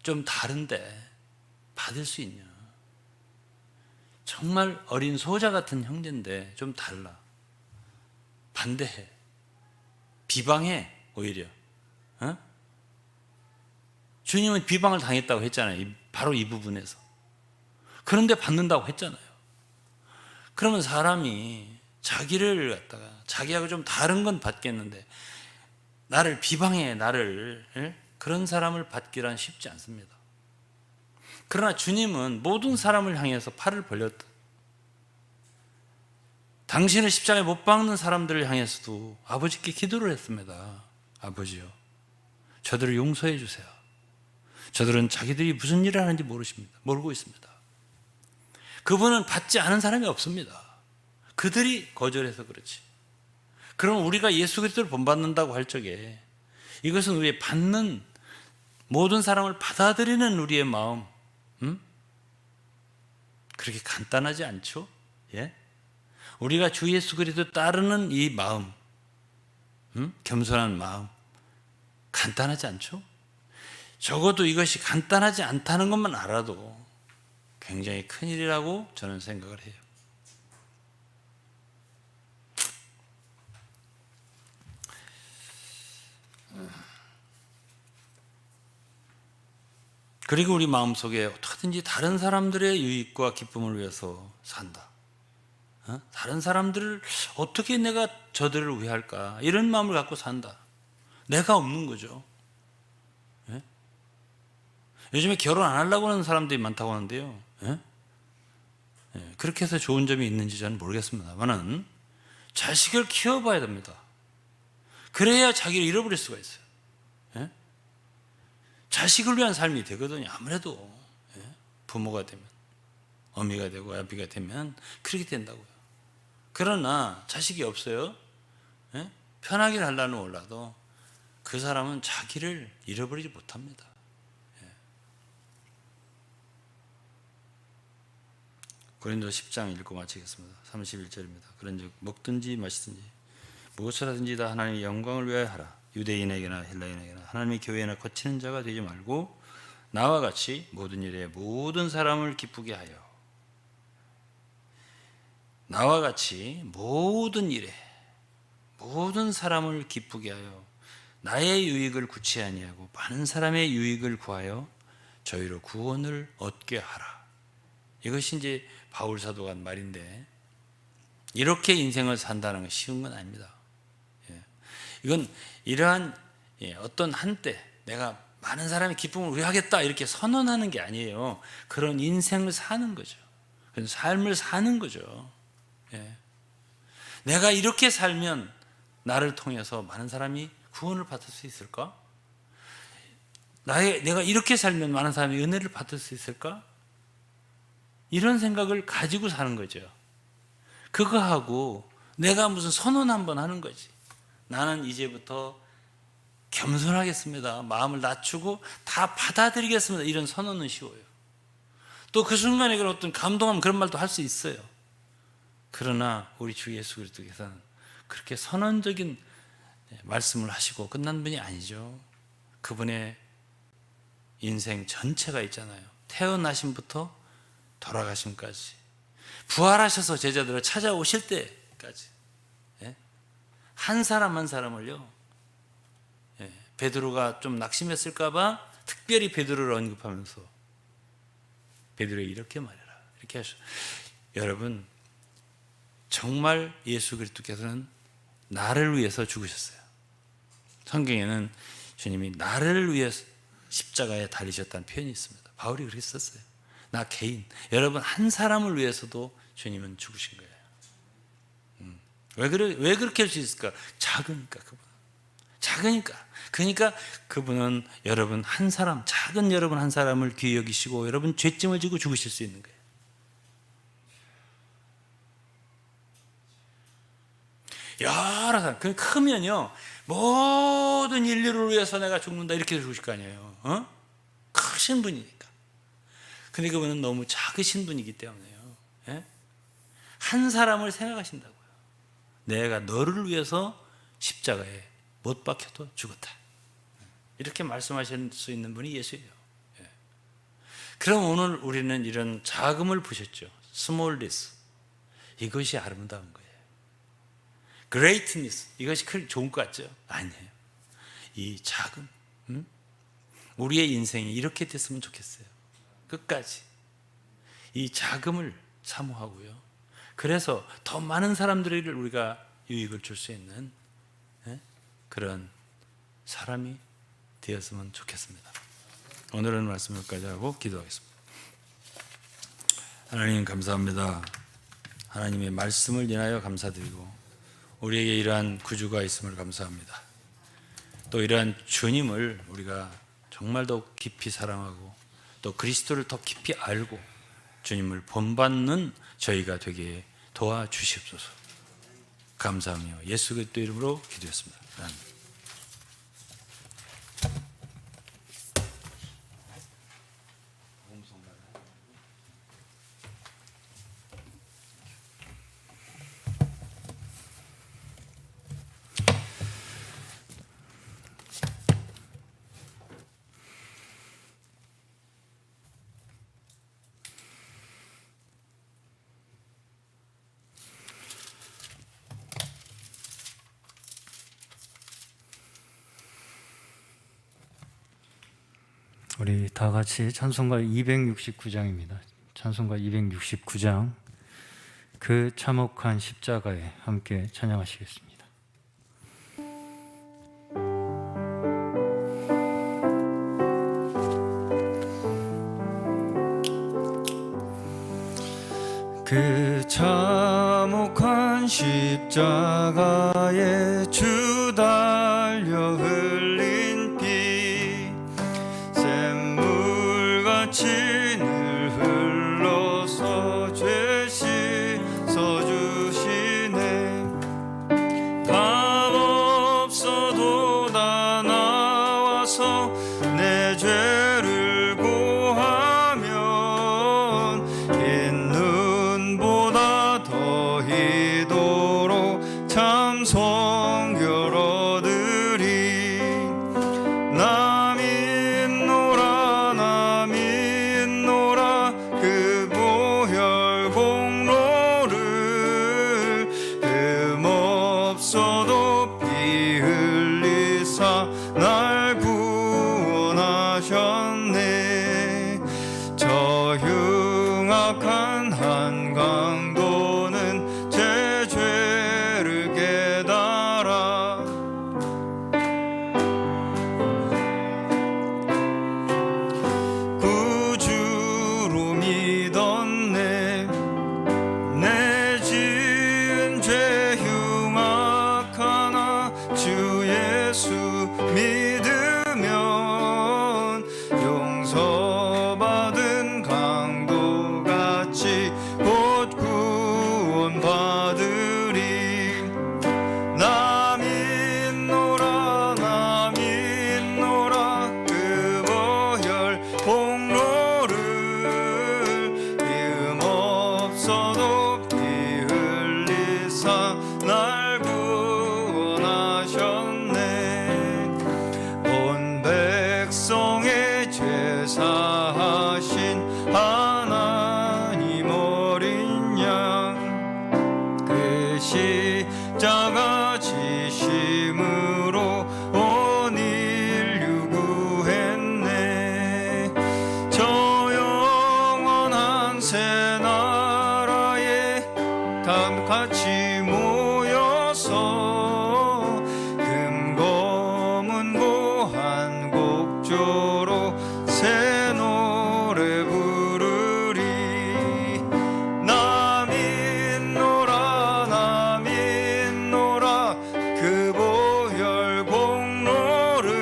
좀 다른데 받을 수 있냐. 정말 어린 소자 같은 형제인데 좀 달라. 반대해. 비방해. 오히려. 주님은 비방을 당했다고 했잖아요. 바로 이 부분에서. 그런데 받는다고 했잖아요. 그러면 사람이 자기를 갖다가 자기하고 좀 다른 건 받겠는데 나를 비방해, 그런 사람을 받기란 쉽지 않습니다. 그러나 주님은 모든 사람을 향해서 팔을 벌렸다. 당신을 십자가에 못 박는 사람들을 향해서도 아버지께 기도를 했습니다. 아버지요, 저들을 용서해 주세요. 저들은 자기들이 무슨 일을 하는지 모르고 있습니다. 그분은 받지 않은 사람이 없습니다. 그들이 거절해서 그렇지. 그럼 우리가 예수 그리스도를 본받는다고 할 적에 이것은 우리의 받는 모든 사람을 받아들이는 우리의 마음, 그렇게 간단하지 않죠? 예? 우리가 주 예수 그리스도 따르는 이 마음, 겸손한 마음, 간단하지 않죠? 적어도 이것이 간단하지 않다는 것만 알아도 굉장히 큰일이라고 저는 생각을 해요. 그리고 우리 마음속에 어떻게든지 다른 사람들의 유익과 기쁨을 위해서 산다. 다른 사람들을 어떻게 내가 저들을 위할까? 이런 마음을 갖고 산다. 내가 없는 거죠. 예? 요즘에 결혼 안 하려고 하는 사람들이 많다고 하는데요. 예? 예, 그렇게 해서 좋은 점이 있는지 저는 모르겠습니다만은 자식을 키워봐야 됩니다. 그래야 자기를 잃어버릴 수가 있어요. 예? 자식을 위한 삶이 되거든요. 아무래도 예? 부모가 되면, 어미가 되고 아비가 되면 그렇게 된다고요. 그러나 자식이 없어요. 예? 편하게 하려는 몰라도 그 사람은 자기를 잃어버리지 못합니다. 예. 고린도 10장 읽고 마치겠습니다. 31절입니다. 그런즉 먹든지 마시든지 무엇을 하든지 다 하나님의 영광을 위하여 하라. 유대인에게나 헬라인에게나 하나님의 교회나 거치는 자가 되지 말고 나와 같이 모든 일에 모든 사람을 기쁘게 하여, 나와 같이 모든 일에 모든 사람을 기쁘게 하여 나의 유익을 구치 아니하고 많은 사람의 유익을 구하여 저희로 구원을 얻게 하라. 이것이 이제 바울 사도가 한 말인데, 이렇게 인생을 산다는 건 쉬운 건 아닙니다. 이건 이러한 어떤 한때 내가 많은 사람의 기쁨을 위하겠다 이렇게 선언하는 게 아니에요. 그런 인생을 사는 거죠. 그런 삶을 사는 거죠. 내가 이렇게 살면 나를 통해서 많은 사람이 구원을 받을 수 있을까? 내가 이렇게 살면 많은 사람이 은혜를 받을 수 있을까? 이런 생각을 가지고 사는 거죠. 그거하고 내가 무슨 선언 한번 하는 거지. 나는 이제부터 겸손하겠습니다. 마음을 낮추고 다 받아들이겠습니다. 이런 선언은 쉬워요. 또 그 순간에 그런 어떤 감동하면 그런 말도 할 수 있어요. 그러나 우리 주 예수 그리스도께서는 그렇게 선언적인 말씀을 하시고 끝난 분이 아니죠. 그분의 인생 전체가 있잖아요. 태어나심부터 돌아가심까지, 부활하셔서 제자들을 찾아오실 때까지 한 사람 한 사람을요, 베드로가 좀 낙심했을까 봐 특별히 베드로를 언급하면서 베드로에게 이렇게 말해라, 이렇게 하셔. 여러분, 정말 예수 그리스도께서는 나를 위해서 죽으셨어요. 성경에는 주님이 나를 위해서 십자가에 달리셨다는 표현이 있습니다. 바울이 그렇게 썼어요. 나 개인, 여러분 한 사람을 위해서도 주님은 죽으신 거예요. 왜 그렇게 할 수 있을까? 작으니까, 그분은. 작으니까. 그러니까 그분은 여러분 한 사람, 작은 여러분 한 사람을 귀히 여기시고 여러분 죄짐을 지고 죽으실 수 있는 거예요. 여러 사람, 그 크면요, 모든 인류를 위해서 내가 죽는다 이렇게 죽으실 거 아니에요. 크신 분이니까. 근데 그분은 너무 작으신 분이기 때문에요. 한 사람을 생각하신다고요. 내가 너를 위해서 십자가에 못 박혀도 죽었다. 이렇게 말씀하실 수 있는 분이 예수예요. 그럼 오늘 우리는 이런 작음을 보셨죠. 스몰리스. 이것이 아름다운 거예요. greatness. 이것이 좋은 것 같죠? 아니에요. 이 작음. 우리의 인생이 이렇게 됐으면 좋겠어요. 끝까지. 이 작음을 사모하고요. 그래서 더 많은 사람들에게 우리가 유익을 줄 수 있는 그런 사람이 되었으면 좋겠습니다. 오늘은 말씀 여기까지 하고 기도하겠습니다. 하나님 감사합니다. 하나님의 말씀을 인하여 감사드리고 우리에게 이러한 구주가 있음을 감사합니다. 또 이러한 주님을 우리가 정말 더 깊이 사랑하고 또 그리스도를 더 깊이 알고 주님을 본받는 저희가 되게 도와주시옵소서. 감사하며 예수 그리스도 이름으로 기도했습니다. 아멘. 우리 다 같이 찬송가 269장입니다. 찬송가 269장 그 참혹한 십자가에 함께 찬양하시겠습니다. 그 참혹한 십자가에 주 달려 흘린 피 샘물같이 늘 흘러서 죄 씻어주시네. 답 없어도 다 나와서 내 죄를 고하면 있는 보다 더히도록 참 성결 얻으리. 나 믿노라 나 믿노라 그 보혈 공로를 흠없어도 피 흘리사 날 구원하셨네. 저 흉악한 한강도는 제 죄를 깨달아 구주로 믿었네. 내 지은 죄 흉악하나 주 예수 믿으면 용서받은 강도같이 곧 구원받으리. 나 믿노라 나 믿노라 그 보혈 공로를 흠없어도 피 흘리사 날 구원하셨네. 온 백성의 죄 사하신 하나님 어린 양 그 십자가 지심으로 온 인류 구했네. 저 영원한 새 나라에 다 같이 모여서 금검은 고한 곡조로 새 노래 부르리. 나 믿노라 나 믿노라 그 보혈 공로를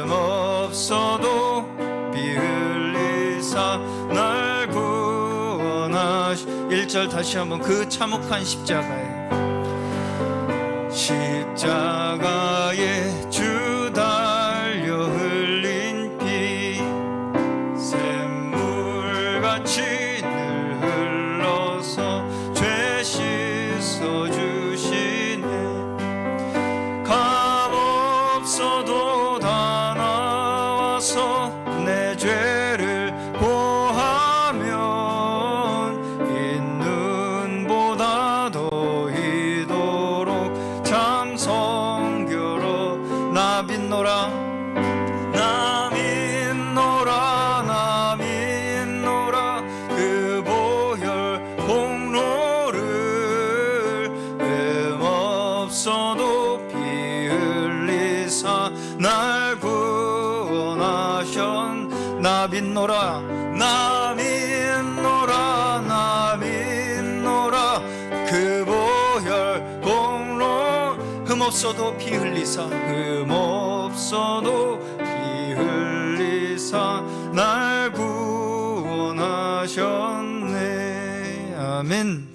흠없어도 피 흘리사 날 구원하시. 1절 다시 한번 그 참혹한 십자가에 주 달려 흘린 피 샘물같이 늘 흘러서 죄 씻어주시네. 값 없어도 다 나와서 내 죄를 고하면 있는 보다 더히도록 참 성결어. 나 믿노라 나 믿노라 나 믿노라 그 보혈 공로를 흠없어도 피 흘리사 날 구원하셨. 나 믿노라 나 믿노라 나 믿노라 그 보혈 공로 흠없어도 피 흘리사 흠없어도 피 흘리사 날 구원하셨네. 아멘.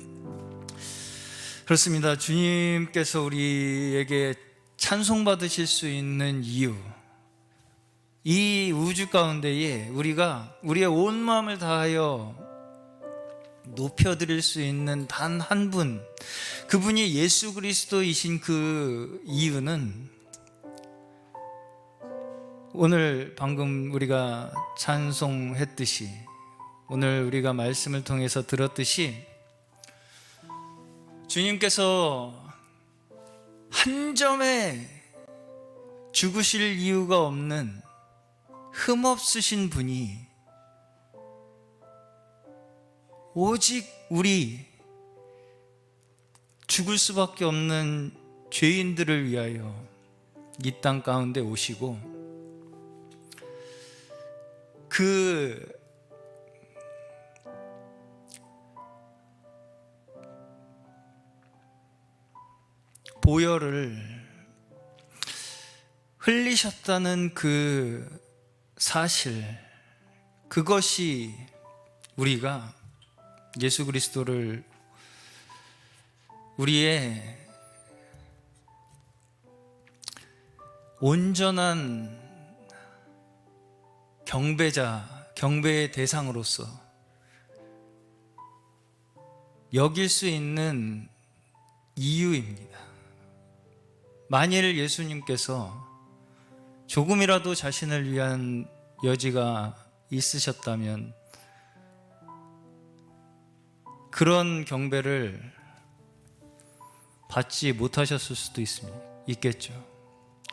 그렇습니다. 주님께서 우리에게 찬송받으실 수 있는 이유, 이 우주 가운데에 우리가 우리의 온 마음을 다하여 높여드릴 수 있는 단 한 분, 그분이 예수 그리스도이신 그 이유는 오늘 방금 우리가 찬송했듯이, 오늘 우리가 말씀을 통해서 들었듯이 주님께서 한 점에 죽으실 이유가 없는 흠없으신 분이 오직 우리 죽을 수밖에 없는 죄인들을 위하여 이 땅 가운데 오시고 그 보혈을 흘리셨다는 그 사실, 그것이 우리가 예수 그리스도를 우리의 온전한 경배의 대상으로서 여길 수 있는 이유입니다. 만일 예수님께서 조금이라도 자신을 위한 여지가 있으셨다면 그런 경배를 받지 못하셨을 수도 있겠죠.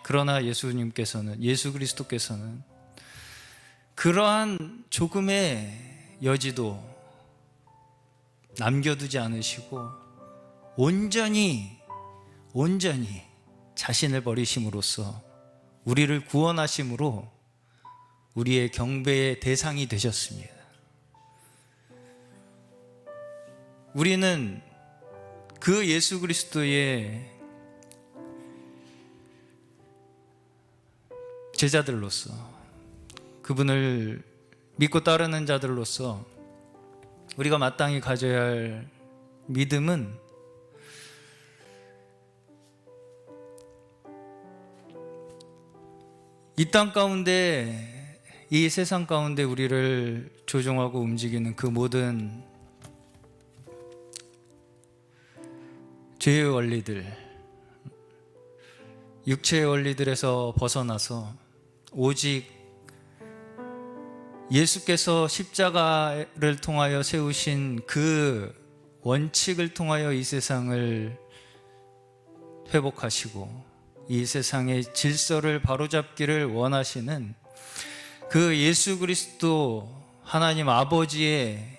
그러나 예수 그리스도께서는 그러한 조금의 여지도 남겨두지 않으시고 온전히 자신을 버리심으로써 우리를 구원하심으로 우리의 경배의 대상이 되셨습니다. 우리는 그 예수 그리스도의 제자들로서, 그분을 믿고 따르는 자들로서 우리가 마땅히 가져야 할 믿음은 이 땅 가운데, 이 세상 가운데 우리를 조종하고 움직이는 그 모든 죄의 원리들, 육체의 원리들에서 벗어나서 오직 예수께서 십자가를 통하여 세우신 그 원칙을 통하여 이 세상을 회복하시고 이 세상의 질서를 바로잡기를 원하시는 그 예수 그리스도 하나님 아버지의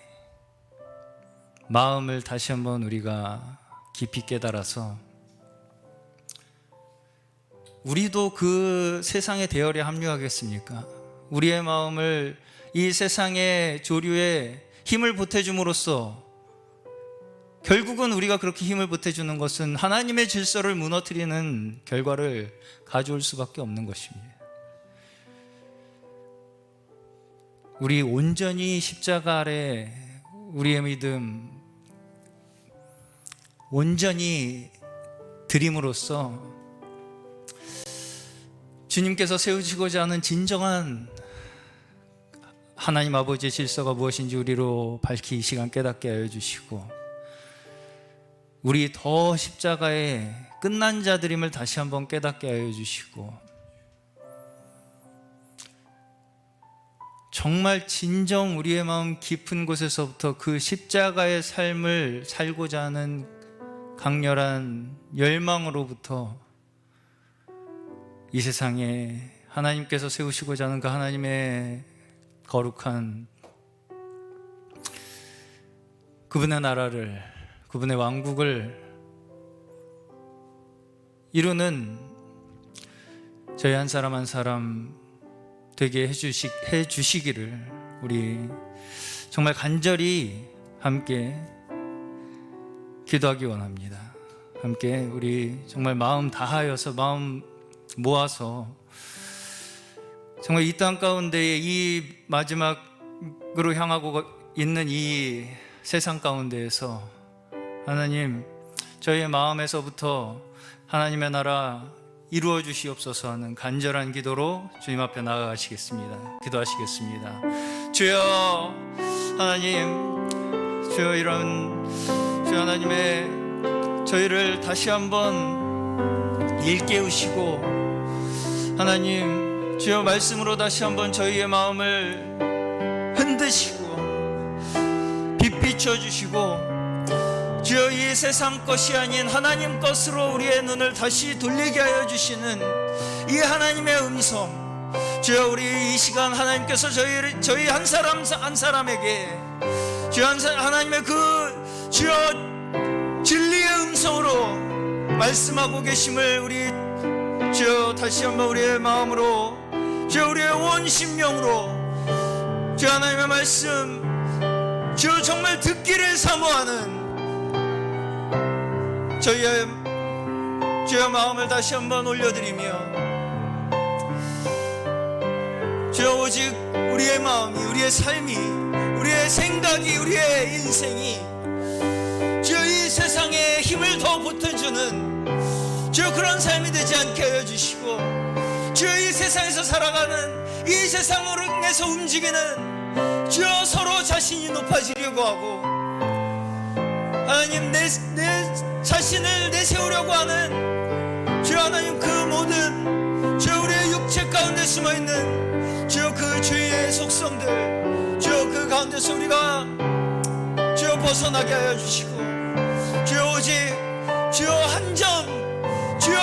마음을 다시 한번 우리가 깊이 깨달아서 우리도 그 세상의 대열에 합류하겠습니까? 우리의 마음을 이 세상의 조류에 힘을 보태줌으로써 결국은 우리가 그렇게 힘을 보태주는 것은 하나님의 질서를 무너뜨리는 결과를 가져올 수밖에 없는 것입니다. 우리 온전히 십자가 아래 우리의 믿음 온전히 드림으로써 주님께서 세우시고자 하는 진정한 하나님 아버지의 질서가 무엇인지 우리로 밝히 이 시간 깨닫게 하여 주시고 우리 더 십자가의 끝난 자들임을 다시 한번 깨닫게 하여 주시고 정말 진정 우리의 마음 깊은 곳에서부터 그 십자가의 삶을 살고자 하는 강렬한 열망으로부터 이 세상에 하나님께서 세우시고자 하는 그 하나님의 거룩한 그분의 나라를, 그분의 왕국을 이루는 저희 한 사람 한 사람 되게 해주시기를 우리 정말 간절히 함께 기도하기 원합니다. 함께 우리 정말 마음 다하여서 마음 모아서 정말 이 땅 가운데에 이 마지막으로 향하고 있는 이 세상 가운데에서 하나님 저희의 마음에서부터 하나님의 나라 이루어 주시옵소서 하는 간절한 기도로 주님 앞에 나아가시겠습니다. 기도하시겠습니다. 주여 하나님, 주여 주여 하나님의 저희를 다시 한번 일깨우시고 하나님 주여 말씀으로 다시 한번 저희의 마음을 흔드시고 빛 비춰주시고 주여 이 세상 것이 아닌 하나님 것으로 우리의 눈을 다시 돌리게 하여 주시는 이 하나님의 음성, 주여, 우리 이 시간 하나님께서 저희 한 사람 한 사람에게 주여 하나님의 그 주여 진리의 음성으로 말씀하고 계심을 우리 주여 다시 한번 우리의 마음으로 주여 우리의 온 심령으로 주여 하나님의 말씀 주여 정말 듣기를 사모하는 저희의 주여 마음을 다시 한번 올려드리며 주여 오직 우리의 마음이, 우리의 삶이, 우리의 생각이, 우리의 인생이 주여 이 세상에 힘을 더 보태주는 주여 그런 삶이 되지 않게 하여 주시고 주여 이 세상에서 살아가는 이 세상에서 움직이는 주여 서로 자신이 높아지려고 하고 하나님 내 자신을 내세우려고 하는 주여 하나님 그 모든 주여 우리의 육체 가운데 숨어있는 주여 그 죄의 속성들 주여 그 가운데서 우리가 주여 벗어나게 하여 주시고 주여 오직 주여 한 점 주여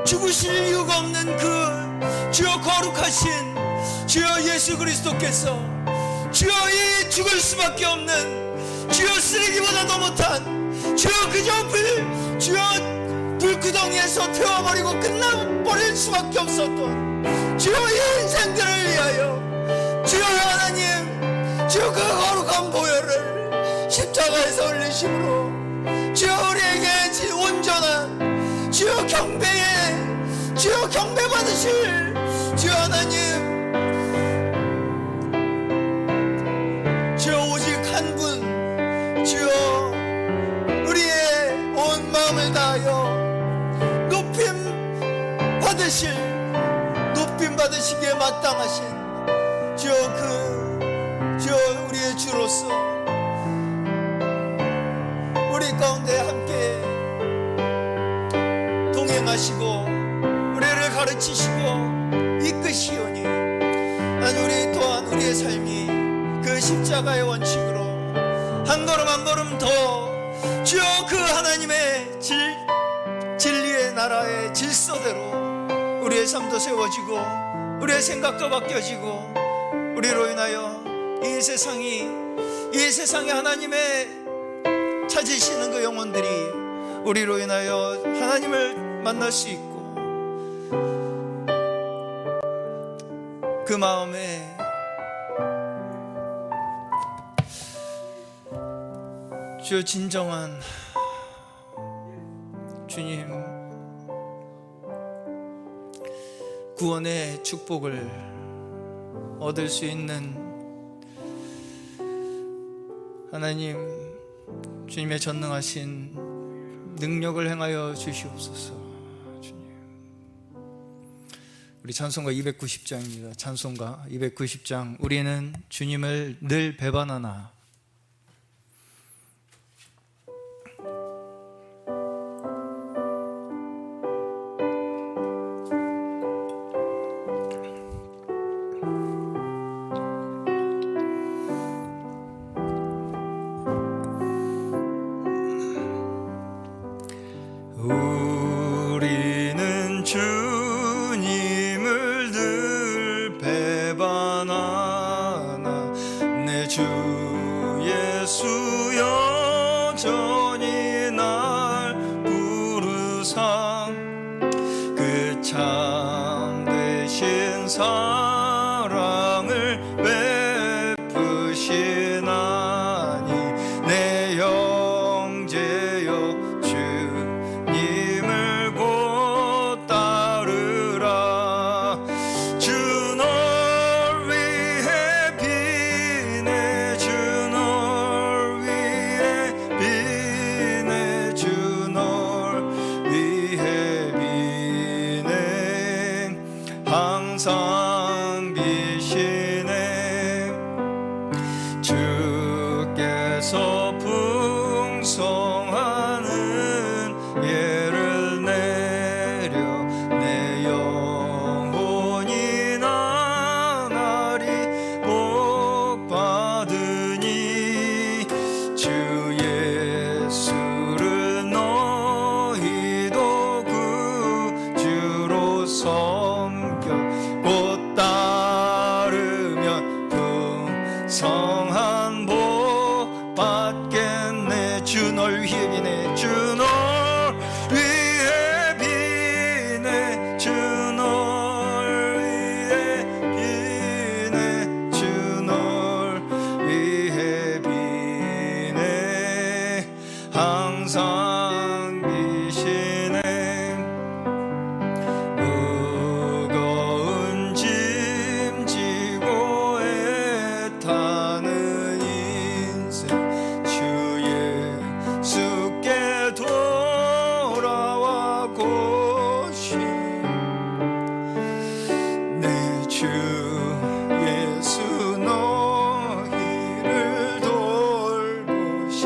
죽으실 이유가 없는 그 주여 거룩하신 주여 예수 그리스도께서 주여 이 죽을 수밖에 없는 주여 쓰레기보다도 못한 주여 그저 주여 불구덩이에서 태워버리고 끝나버릴 수밖에 없었던 주여 이 인생들을 위하여 주여 하나님 주여 그 거룩한 보혈을 십자가에서 흘리심으로 주여 우리에게 온전한 주여 경배에 주여 경배 받으실 주여 하나님 주여 오직 한 분 주여 우리의 온 마음을 다하여 높임 받으시기에 마땅하신 주여 우리의 주로서 우리 가운데 함께 동행하시고 우리를 가르치시고 이끄시오니 난 우리 또한 우리의 삶이 그 십자가의 원칙으로 한 걸음 한 걸음 더 주여 그 하나님의 진리의 나라의 질서대로 우리의 삶도 세워지고 우리의 생각도 바뀌어지고 우리로 인하여 이 세상에 하나님의 찾으시는 그 영혼들이 우리로 인하여 하나님을 만날 수 있고 그 마음에 주여 진정한 주님 구원의 축복을 얻을 수 있는 하나님 주님의 전능하신 능력을 행하여 주시옵소서. 주님 우리 찬송가 290장입니다. 찬송가 290장 우리는 주님을 늘 배반하나 우리는 주님을 늘 배반하나 내 주 예수 여전히 날 부르사 그 참되신 사랑을 베푸시나니 내 영제여 주님을 곧 따르라 주 널 위해 비네 주 널 널 위해 비네 주 널 위해 비네 주 널 위해 비네 주 널 위해 비네 항상 비시네 무거운 짐 지고 애타는 인생 주 예수께 돌아와 고시 내 주 예수 너희를 돌보신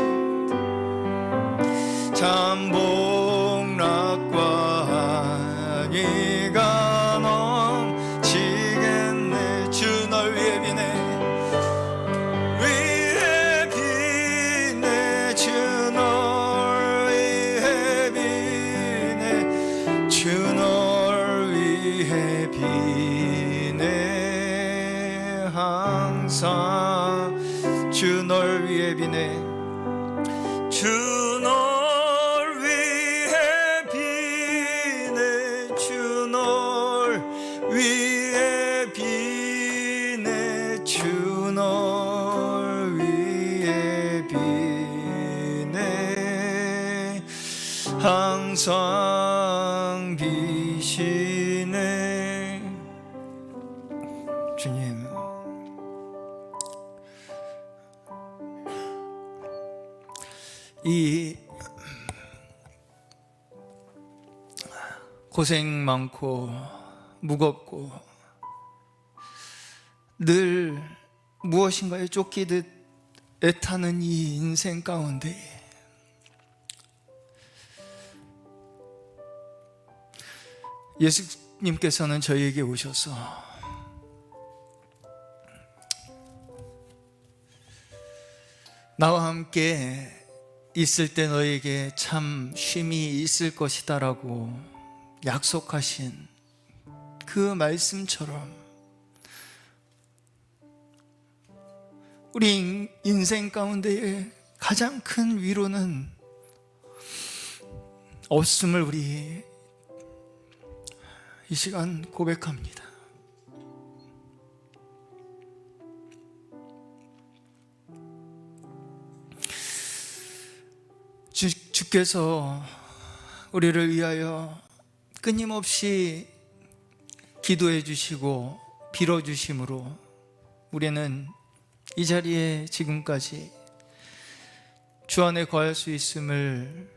참복락과 이가 넘치겠네 주 널 위해 비네 위해 비네 주 널 위해 비네 주 널 위해 비네 항상 주 널 위해 비네 주 널 위해 비네 주 널 위해 비네 주 널 위해 비네 항상 비시네 주님 이 고생 많고 무겁고 늘 무엇인가에 쫓기듯 애타는 이 인생 가운데 예수님께서는 저희에게 오셔서 나와 함께 있을 때 너에게 참 쉼이 있을 것이다 라고 약속하신 그 말씀처럼 우리 인생 가운데에 가장 큰 위로는 없음을 우리 이 시간 고백합니다. 주께서 우리를 위하여 끊임없이 기도해 주시고 빌어 주심으로 우리는 이 자리에 지금까지 주 안에 거할 수 있음을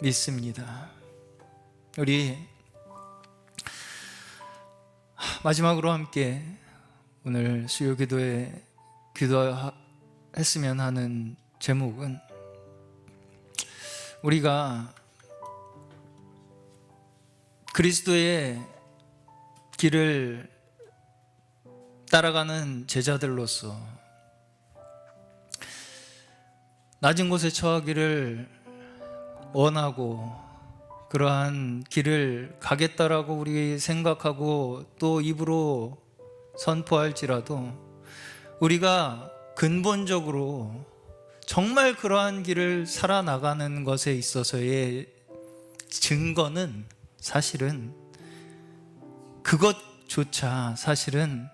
믿습니다. 우리 마지막으로 함께 오늘 수요 기도에 기도했으면 하는 제목은 우리가 그리스도의 길을 따라가는 제자들로서 낮은 곳에 처하기를 원하고 그러한 길을 가겠다라고 우리 생각하고 또 입으로 선포할지라도 우리가 근본적으로 정말 그러한 길을 살아나가는 것에 있어서의 증거는 사실은 그것조차 사실은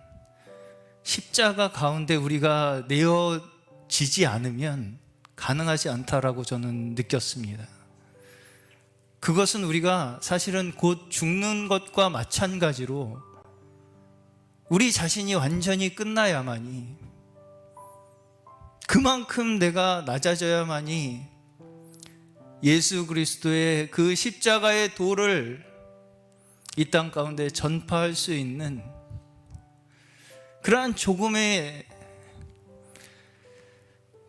십자가 가운데 우리가 내어지지 않으면 가능하지 않다라고 저는 느꼈습니다. 그것은 우리가 사실은 곧 죽는 것과 마찬가지로 우리 자신이 완전히 끝나야만이 그만큼 내가 낮아져야만이 예수 그리스도의 그 십자가의 도를 이 땅 가운데 전파할 수 있는 그러한 조금의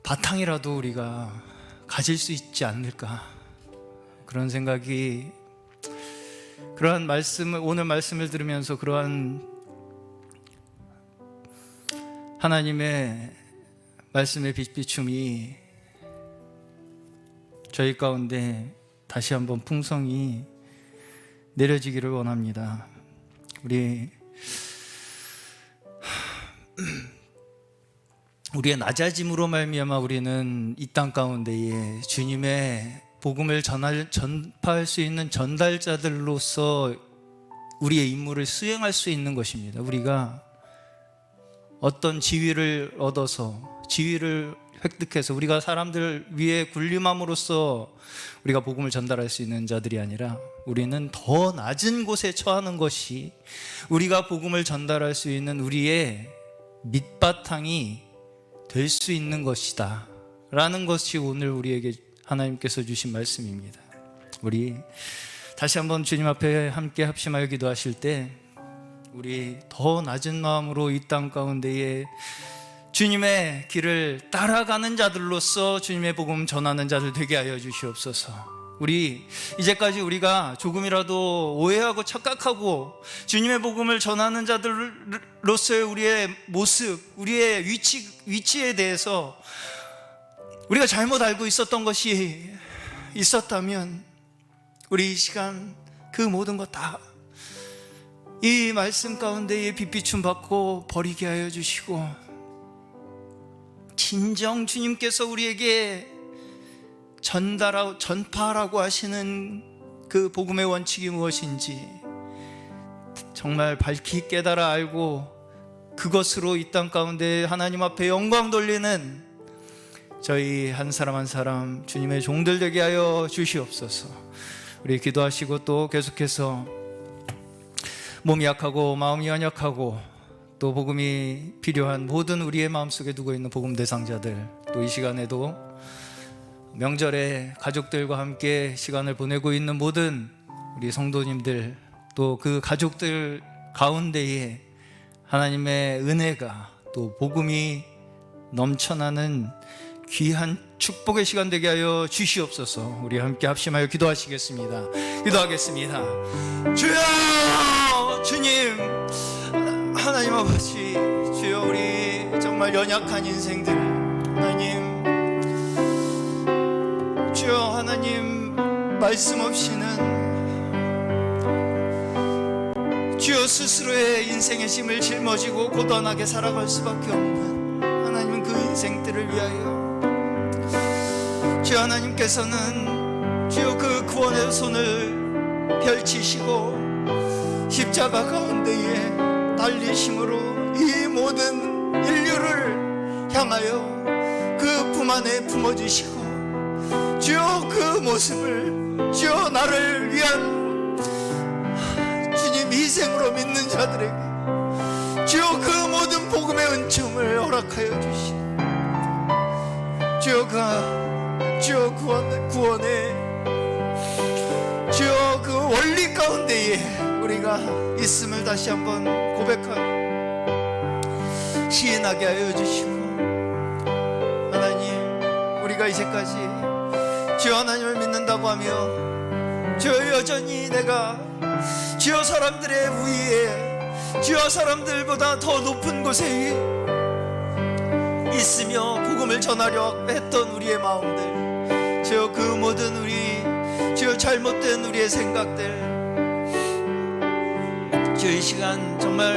바탕이라도 우리가 가질 수 있지 않을까 그런 생각이 그러한 말씀을 오늘 말씀을 들으면서 그러한 하나님의 말씀의 빛비춤이 저희 가운데 다시 한번 풍성히 내려지기를 원합니다. 우리 우리의 낮아짐으로 말미암아 우리는 이 땅 가운데에 주님의 복음을 전파할 수 있는 전달자들로서 우리의 임무를 수행할 수 있는 것입니다. 우리가 어떤 지위를 얻어서 지위를 획득해서 우리가 사람들 위에 군림함으로써 우리가 복음을 전달할 수 있는 자들이 아니라 우리는 더 낮은 곳에 처하는 것이 우리가 복음을 전달할 수 있는 우리의 밑바탕이 될 수 있는 것이다 라는 것이 오늘 우리에게 하나님께서 주신 말씀입니다. 우리 다시 한번 주님 앞에 함께 합심하여 기도하실 때 우리 더 낮은 마음으로 이 땅 가운데에 주님의 길을 따라가는 자들로서 주님의 복음 전하는 자들 되게 하여 주시옵소서. 우리 이제까지 우리가 조금이라도 오해하고 착각하고 주님의 복음을 전하는 자들로서의 우리의 모습, 우리의 위치에 대해서 우리가 잘못 알고 있었던 것이 있었다면 우리 이 시간 그 모든 것 다 이 말씀 가운데에 빛비춤 받고 버리게 하여 주시고 진정 주님께서 우리에게 전파하라고 하시는 그 복음의 원칙이 무엇인지 정말 밝히 깨달아 알고 그것으로 이 땅 가운데 하나님 앞에 영광 돌리는 저희 한 사람 한 사람 주님의 종들 되게 하여 주시옵소서. 우리 기도하시고 또 계속해서 몸이 약하고 마음이 연약하고 또 복음이 필요한 모든 우리의 마음속에 두고 있는 복음 대상자들, 또 이 시간에도 명절에 가족들과 함께 시간을 보내고 있는 모든 우리 성도님들, 또 그 가족들 가운데에 하나님의 은혜가 또 복음이 넘쳐나는 귀한 축복의 시간 되게 하여 주시옵소서. 우리 함께 합심하여 기도하시겠습니다. 기도하겠습니다. 주여, 주님, 하나님 아버지, 주여, 우리 정말 연약한 인생들 하나님, 주여, 하나님 말씀 없이는 주여 스스로의 인생의 짐을 짊어지고 고단하게 살아갈 수밖에 없는 하나님 그 인생들을 위하여 주여 하나님께서는 주여 그 구원의 손을 펼치시고 십자가 가운데에 달리심으로 이 모든 인류를 향하여 그 품 안에 품어주시고 주여 그 모습을 주여 나를 위한 주님 희생으로 믿는 자들에게 주여 그 모든 복음의 은총을 허락하여 주시고 주여 구원의 주여 그 원리 가운데에 우리가 있음을 다시 한번 고백하고 시인하게 하여 주시고 하나님, 우리가 이제까지 주여 하나님을 믿는다고 하며 주여 여전히 내가 주여 사람들의 위에 주여 사람들보다 더 높은 곳에 있으며 복음을 전하려 했던 우리의 마음들, 주여 그 모든 우리 주여 잘못된 우리의 생각들, 주여 이 시간 정말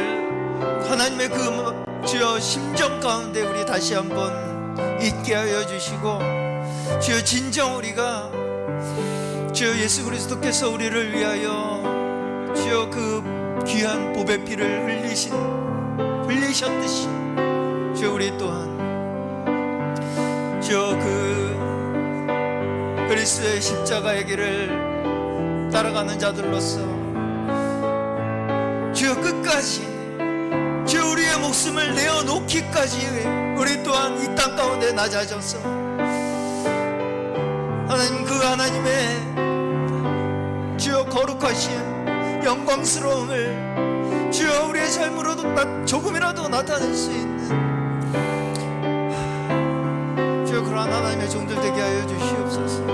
하나님의 그 주여 심정 가운데 우리 다시 한번 있게 하여 주시고 주여 진정 우리가 주여 예수 그리스도께서 우리를 위하여 주여 그 귀한 보배 피를 흘리셨듯이 주여 우리 또한 주여 그 그리스도의 십자가의 길을 따라가는 자들로서 주여 끝까지 주여 우리의 목숨을 내어놓기까지 우리 또한 이 땅 가운데 낮아져서 하나님 그 하나님의 주여 거룩하신 영광스러움을 주여 우리의 삶으로도 조금이라도 나타낼 수 있는 주여 그러한 하나님의 종들 되게 하여 주시옵소서.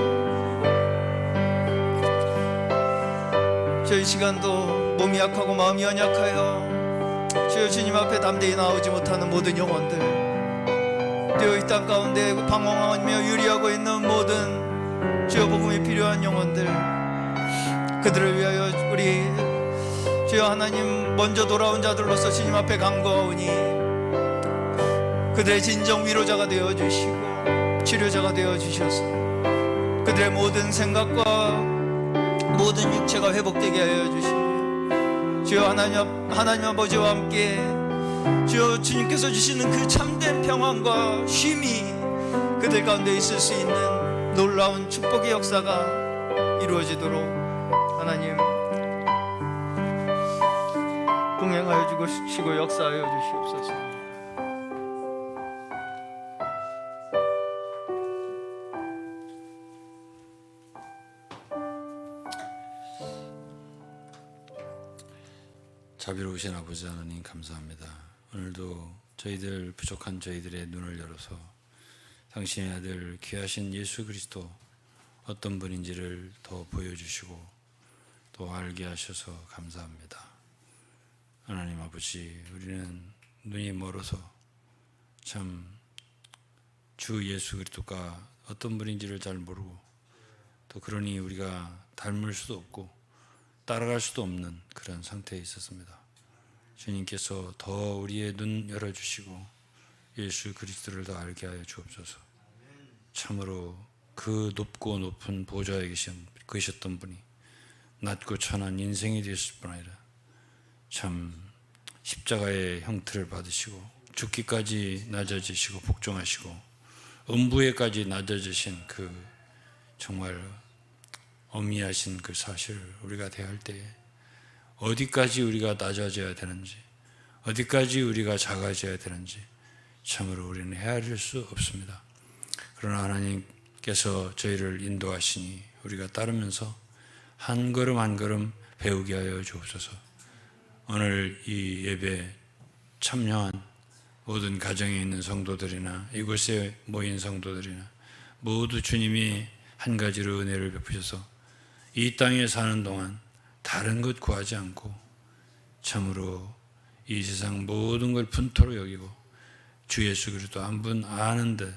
주여 이 시간도 몸이 약하고 마음이 연약하여 주여 주님 앞에 담대히 나오지 못하는 모든 영혼들, 주여 이 땅 가운데 방황하며 유리하고 있는 모든 주여 복음이 필요한 영혼들, 그들을 위하여 우리 주여 하나님 먼저 돌아온 자들로서 주님 앞에 간구하오니 그들의 진정 위로자가 되어 주시고 치료자가 되어 주셔서 그들의 모든 생각과 모든 육체가 회복되게 하여 주시며, 주여 하나님 아버지와 함께 주여 주님께서 주시는 그 참된 평안과 쉼이 그들 가운데 있을 수 있는 놀라운 축복의 역사가 이루어지도록 하나님 동행하여 주시고 역사하여 주시옵소서. 자비로우신 아버지 하나님 감사합니다. 오늘도 저희들 부족한 저희들의 눈을 열어서 당신의 아들 귀하신 예수 그리스도 어떤 분인지를 더 보여주시고 또 알게 하셔서 감사합니다. 하나님 아버지, 우리는 눈이 멀어서 참 주 예수 그리스도가 어떤 분인지를 잘 모르고 또 그러니 우리가 닮을 수도 없고 따라갈 수도 없는 그런 상태에 있었습니다. 주님께서 더 우리의 눈 열어주시고 예수 그리스도를 더 알게 하여 주옵소서. 참으로 그 높고 높은 보좌에 계셨던 분이 낮고 천한 인생이 되었을 뿐 아니라 참 십자가의 형태를 받으시고 죽기까지 낮아지시고 복종하시고 음부에까지 낮아지신 그 정말 어미하신 그 사실을 우리가 대할 때에 어디까지 우리가 낮아져야 되는지, 어디까지 우리가 작아져야 되는지 참으로 우리는 헤아릴 수 없습니다. 그러나 하나님께서 저희를 인도하시니 우리가 따르면서 한 걸음 한 걸음 배우게 하여 주옵소서. 오늘 이 예배에 참여한 모든 가정에 있는 성도들이나 이곳에 모인 성도들이나 모두 주님이 한 가지로 은혜를 베푸셔서 이 땅에 사는 동안 다른 것 구하지 않고 참으로 이 세상 모든 걸 분토로 여기고 주 예수 그리스도 한 분 아는 듯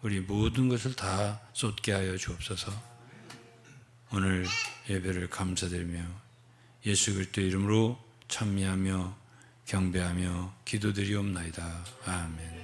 우리 모든 것을 다 쏟게 하여 주옵소서. 오늘 예배를 감사드리며 예수 그리스도 이름으로 찬미하며 경배하며 기도드리옵나이다. 아멘.